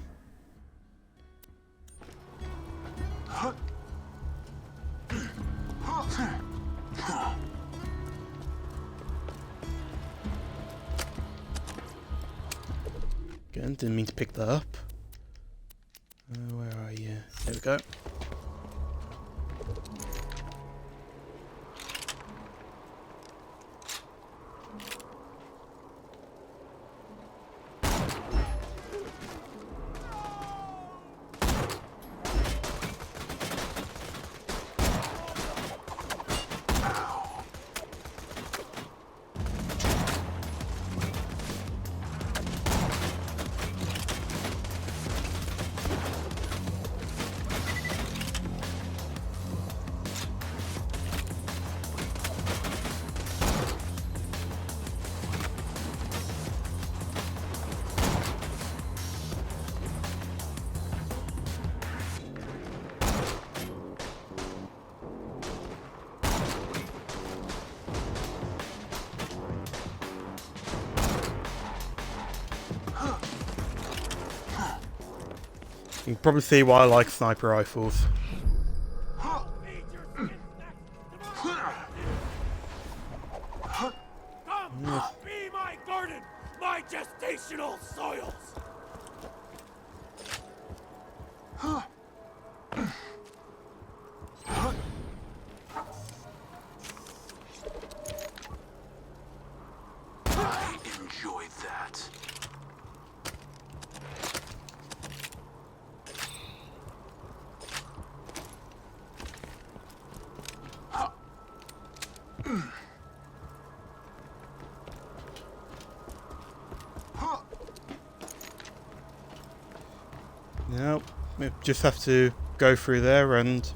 B: Again, didn't mean to pick that up. Where are you? There we go. You can probably see why I like sniper rifles.
H: Come be my garden, my gestational soils.
I: I enjoyed that.
B: Nope. We just have to go through there and...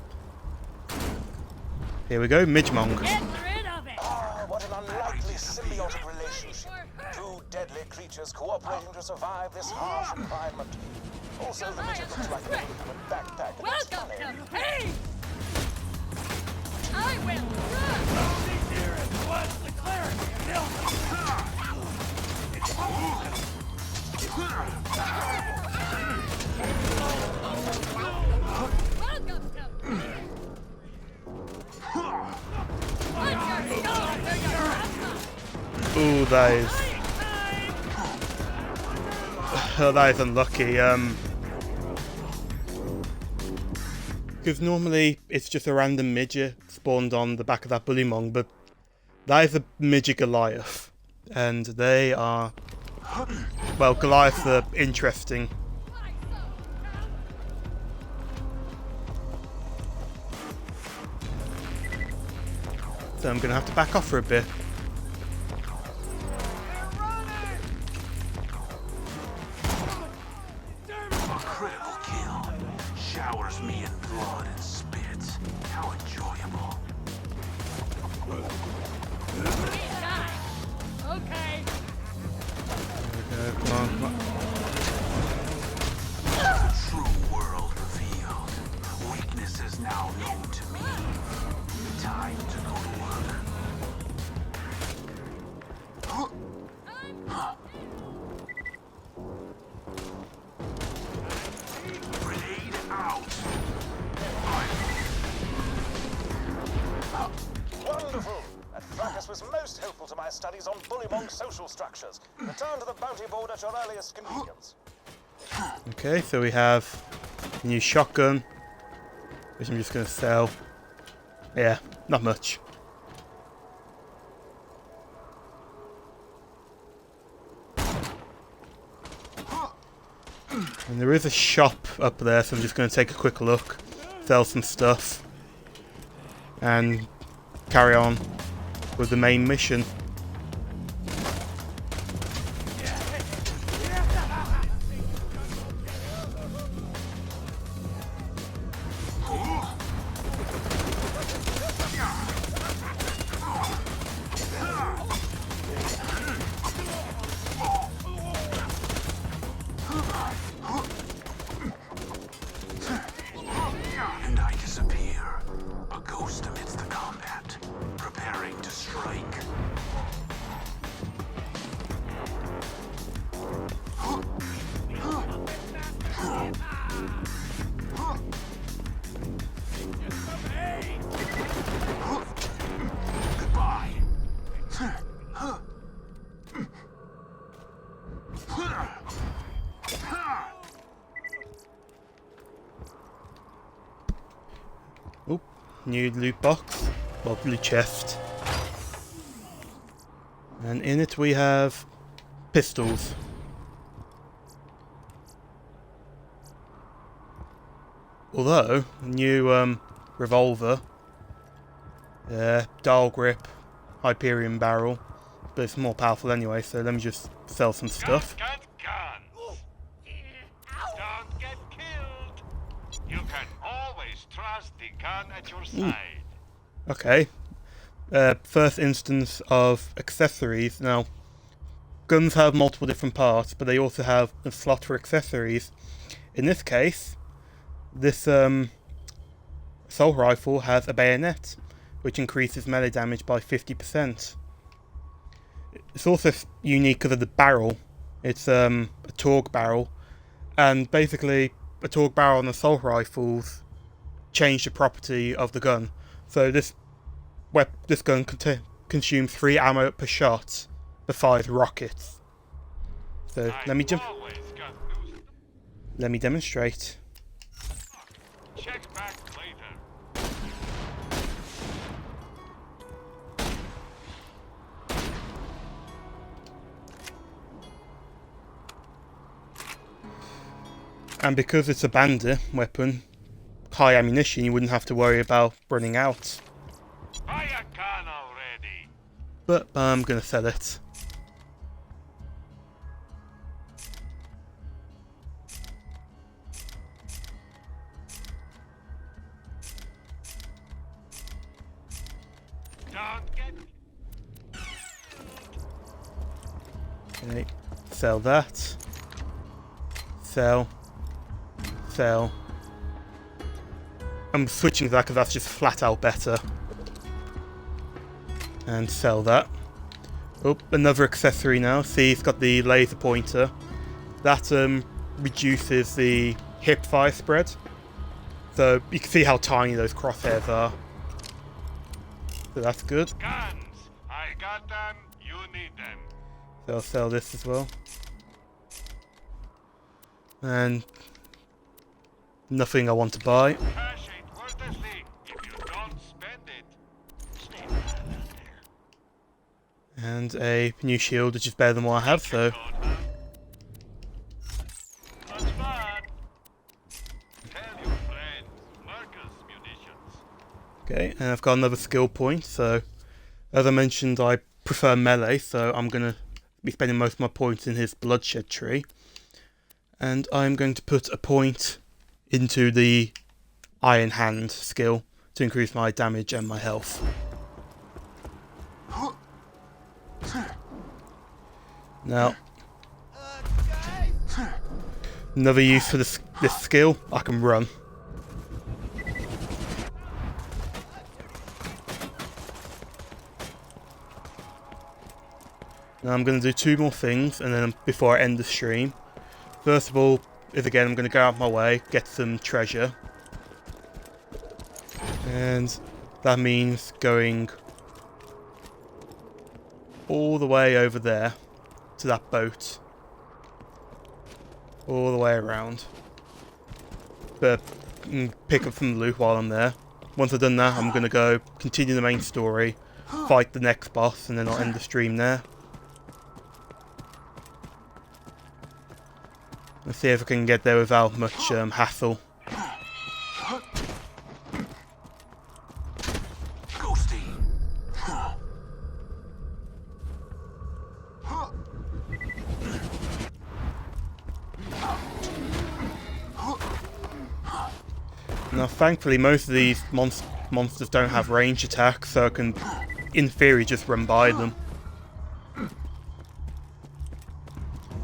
B: Here we go, Midgemong.
G: Get rid of it!
F: Ah, what an unlikely symbiotic relationship. Two deadly creatures cooperating to survive this harsh environment. Also, the midget looks like a backpack. And it's
G: Welcome
F: funny.
G: to peace! I will run!
H: Here it was the cleric. Kill
G: Welcome to peace! Put your skull through your asthma!
B: Ooh, that is... Oh, that is unlucky. Because normally it's just a random midget spawned on the back of that Bullymong, but that is a midget Goliath. And they are... Well, Goliaths are interesting. So I'm going to have to back off for a bit.
I: A critical kill. Showers me in blood and spit. How enjoyable.
G: Okay.
B: Come on, come on.
I: The true world revealed. Weakness is now known to me. Time to go to work. Grenade out.
F: Wonderful! That fracas was most helpful to my studies on Bullymong social structures. Return to the bounty board at your earliest convenience.
B: Okay, so we have a new shotgun, which I'm just going to sell. Yeah, not much. And there is a shop up there, so I'm just going to take a quick look, sell some stuff, and carry on with the main mission.
I: And I disappear. A ghost amidst the combat. Preparing to strike. Goodbye.
B: Oh, new loot box, well, loot chest. And in it we have pistols. Although, a new revolver, dial grip, Hyperion barrel, but it's more powerful anyway, so let me just sell some stuff.
J: Gun. Don't get killed. You can always trust the gun at your side.
B: Okay. First instance of accessories. Now, guns have multiple different parts, but they also have a slot for accessories. In this case, this assault rifle has a bayonet, which increases melee damage by 50%. It's also unique because of the barrel. It's a Torgue barrel, and basically a torque barrel on assault rifles change the property of the gun. So this gun consumes 3 ammo per shot, but 5 rockets. So let me demonstrate.
J: Check back later.
B: And because it's a bandit weapon, high ammunition, you wouldn't have to worry about running out.
J: Buy a gun already.
B: But I'm gonna sell it.
J: Don't get
B: Okay, sell that. Sell. Sell. I'm switching to that because that's just flat out better. And sell that. Oh, another accessory now. See, it's got the laser pointer. That reduces the hip fire spread. So you can see how tiny those crosshairs are. So that's good.
J: guns. I got them. You need them.
B: So I'll sell this as well. And nothing I want to buy.
J: Cash ain't worth a thing if you don't spend it. Stay out there.
B: And a new shield, which is better than what I have, so
J: Not bad. Tell your friend, Marcus munitions.
B: okay, and I've got another skill point, so as I mentioned I prefer melee, so I'm going to be spending most of my points in his bloodshed tree. And I'm going to put a point into the Iron Hand skill to increase my damage and my health. Now, another use for this skill, I can run. Now I'm going to do 2 more things, and then before I end the stream. First of all, is again I'm going to go out of my way, get some treasure. And that means going all the way over there to that boat. All the way around. But pick up some loot while I'm there. Once I've done that, I'm going to go continue the main story, fight the next boss, and then I'll end the stream there. Let's see if I can get there without much hassle.
I: Ghosty.
B: Now thankfully most of these monsters don't have range attacks, so I can in theory just run by them.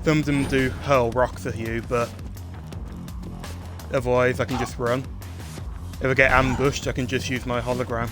B: Some of them do hurl rocks at you, but otherwise I can just run. If I get ambushed, I can just use my hologram.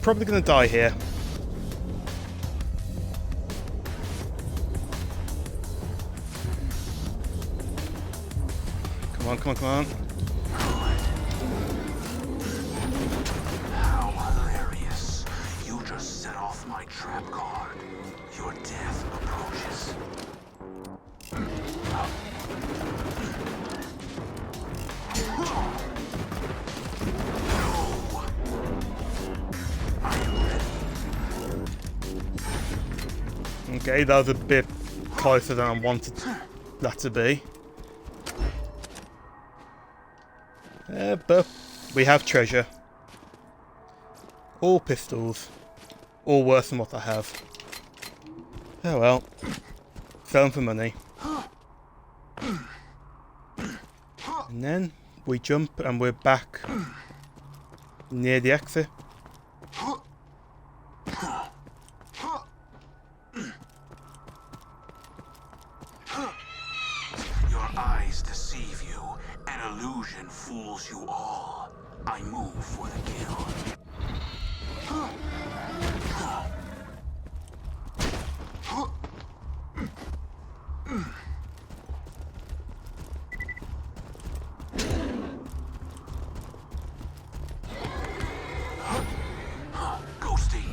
B: Probably gonna die here. Come on, come on, come on.
I: How hilarious. You just set off my trap card. Your death approaches.
B: Okay, that was a bit closer than I wanted that to be. But we have treasure. All pistols. All worse than what I have. Oh well. Sell them for money. And then we jump and we're back near the exit.
I: Your eyes deceive you. An illusion fools you all. I move for the kill. Ghosty.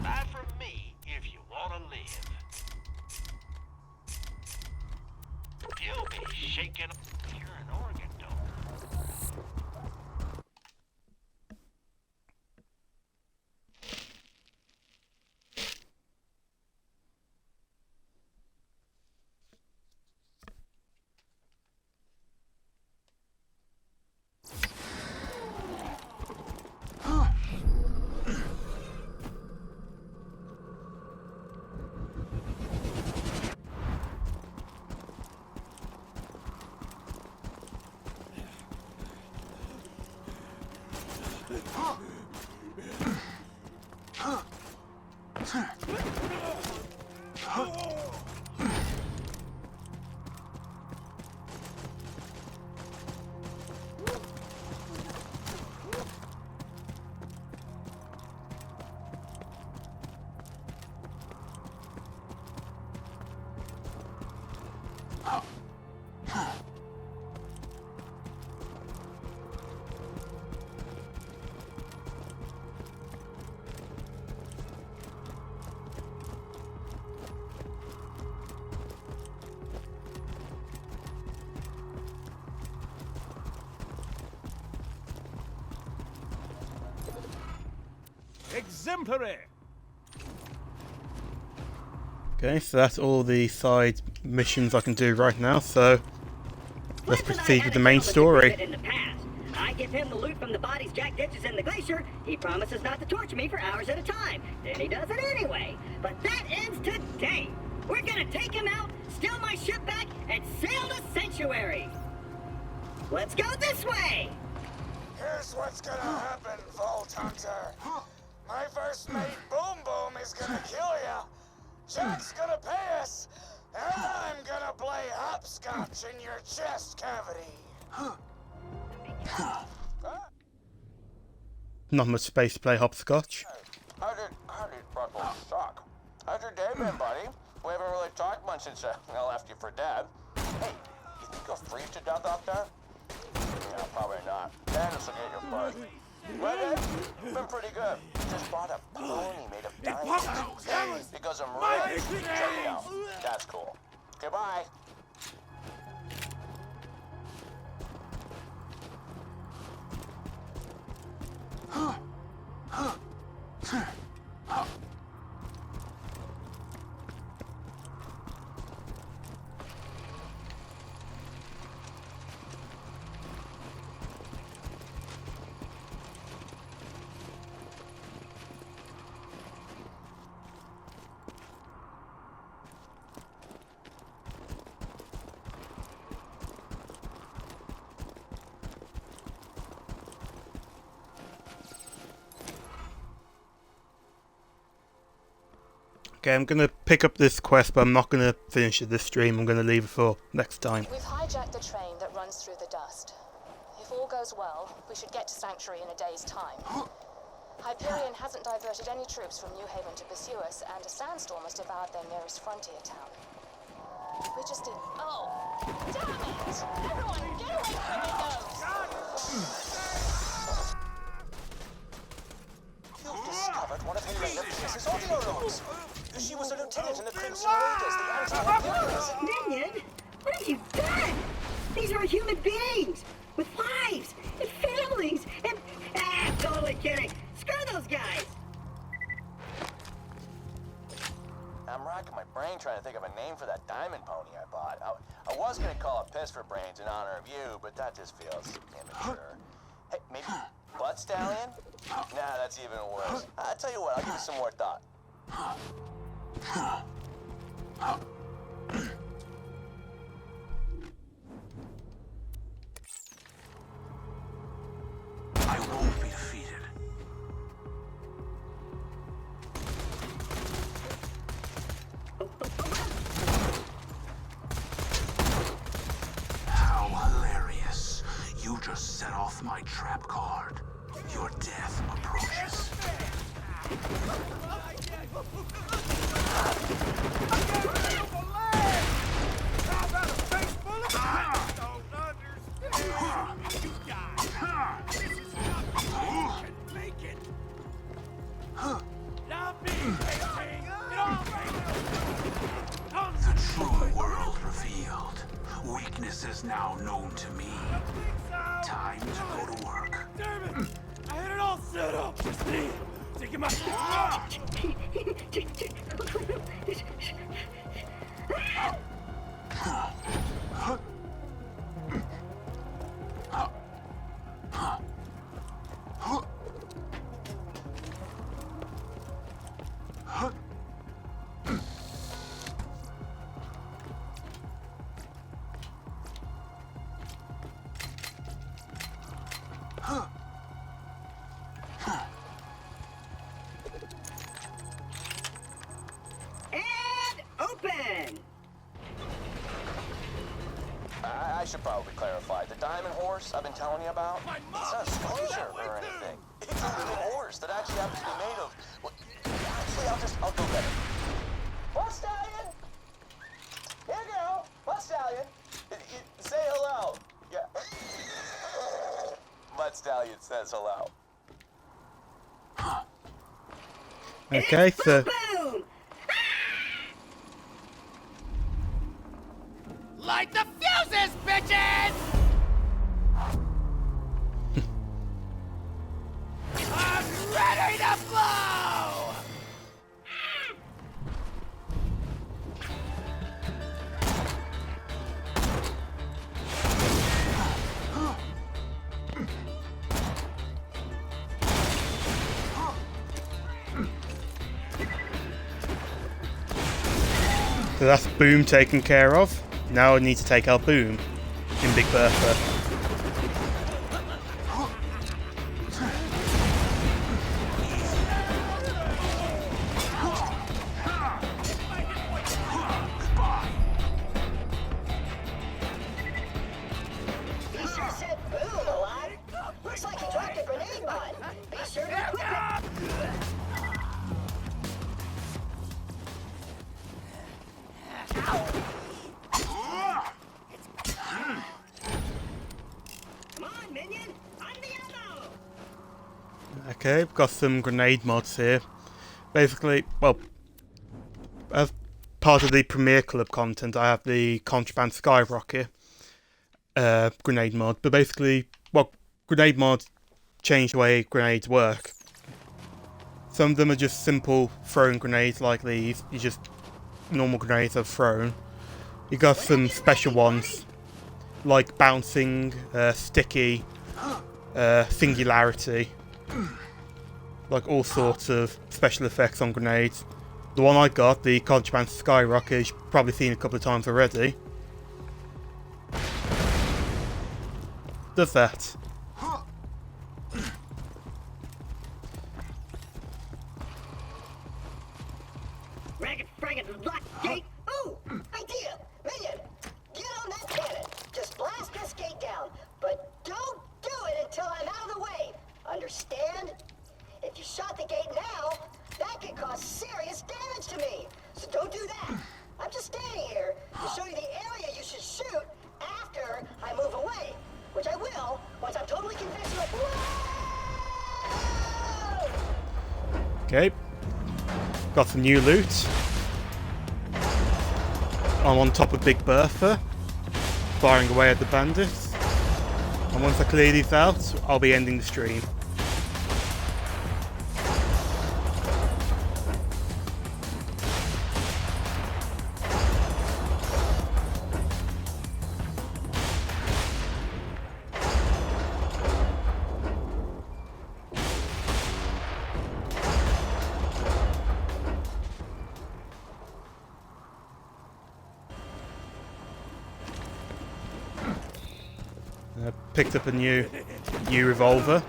J: Buy from me if you want to live. You'll be shaking. You're an organ donor.
H: Exemplary!
B: Okay, so that's all the side missions I can do right now, so let's proceed with the main story.
C: In the past, I give him the loot from the bodies Jack ditches in the glacier. He promises not to torture me for hours at a time. Then he does it anyway. But that ends today. We're gonna take him out, steal my ship back, and sail to Sanctuary. Let's go this way!
F: Here's what's gonna happen, Vault Hunter. My first mate, Boom Boom, is gonna kill ya. Jack's gonna pay us, and I'm gonna play hopscotch in your chest cavity.
B: Not much space to play hopscotch.
F: How did Freckles suck? How's your day been, buddy? We haven't really talked much since I left you for dead. Hey, you think you'll freeze to death out there? Yeah, probably not. Dennis will get your butt. Ready? Been pretty good. Just bought a pony made of diamonds. Because I'm rich. Check it out. That's cool. Goodbye.
B: Okay, I'm gonna pick up this quest, but I'm not gonna finish it this stream. I'm gonna leave it for next time.
D: We've hijacked the train that runs runs through the dust. If all goes well, we should get to Sanctuary in a day's time. Hyperion hasn't diverted any troops from New Haven to pursue us, and a sandstorm has devoured their nearest frontier town. We just need... Oh! Damn it! Everyone, get away from me,
F: You've discovered one of Helena Pierce's audio logs. She was a lieutenant in the Crimson Raiders, the anti-Imperialists.
C: Minion, what have you done? These are human beings with lives and families and... totally kidding. Screw those guys.
F: I'm racking my brain trying to think of a name for that diamond pony I bought. I was gonna call it Piss for Brains in honor of you, but that just feels immature. Hey, maybe Butt Stallion? Nah, that's even worse. I'll tell you what, I'll give it some more thought.
I: I won't be defeated. How hilarious. You just set off my trap card. Your death approaches. The true world revealed. Weakness is now known to me. Time to go to work.
H: Damn it! I had it all set up. Just me taking my...
C: And open.
F: I should probably clarify. The diamond horse I've been telling you about, it's not a sculpture or anything. It's a living horse that actually happens to be made of... Well, actually, I'll go better. Butt Stallion! Here you go. Butt Stallion. Say hello. Yeah. Butt Stallion says hello.
B: Okay, so
C: Boom.
G: Light the fuses, bitches! I'm ready to blow!
B: So that's Boom taken care of. Now I need to take out Boom in Big Bertha.
E: He sure said boom a lot. Looks like he dropped a grenade mod. Be sure to equip it.
C: Come on, minion. On the ammo.
B: Okay, we've got some grenade mods here. Basically, well, as part of the Premier Club content, I have the Contraband Skyrocket grenade mod. But basically, well, grenade mods change the way grenades work. Some of them are just simple throwing grenades like these. You just normal grenades are thrown. You got some special ones like bouncing, sticky, singularity. Like all sorts of special effects on grenades. The one I got, the Contraband Skyrocket, you've probably seen a couple of times already. Does that.
C: Ragged, fragged, lock, gate.
E: Ooh, idea. Minion, get on that cannon. Just blast this gate understand? If you shot the gate now, that could cause serious damage to me. So don't do that. I'm just standing here to show you the area you should shoot after I move away. Which I will, once I'm totally convinced you're like, whoa!
B: Okay. Got some new loot. I'm on top of Big Bertha, firing away at the bandits. And once I clear these out, I'll be ending the stream. Picked up a new revolver.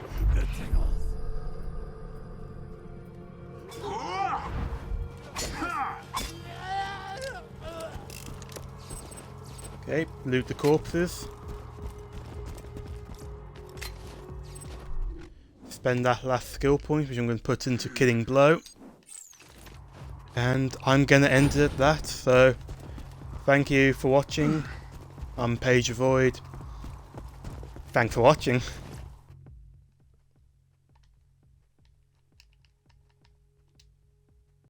B: Okay, loot the corpses. Spend that last skill point, which I'm going to put into Killing Blow. And I'm going to end it at that, so thank you for watching. I'm Page Avoid. Thanks for watching.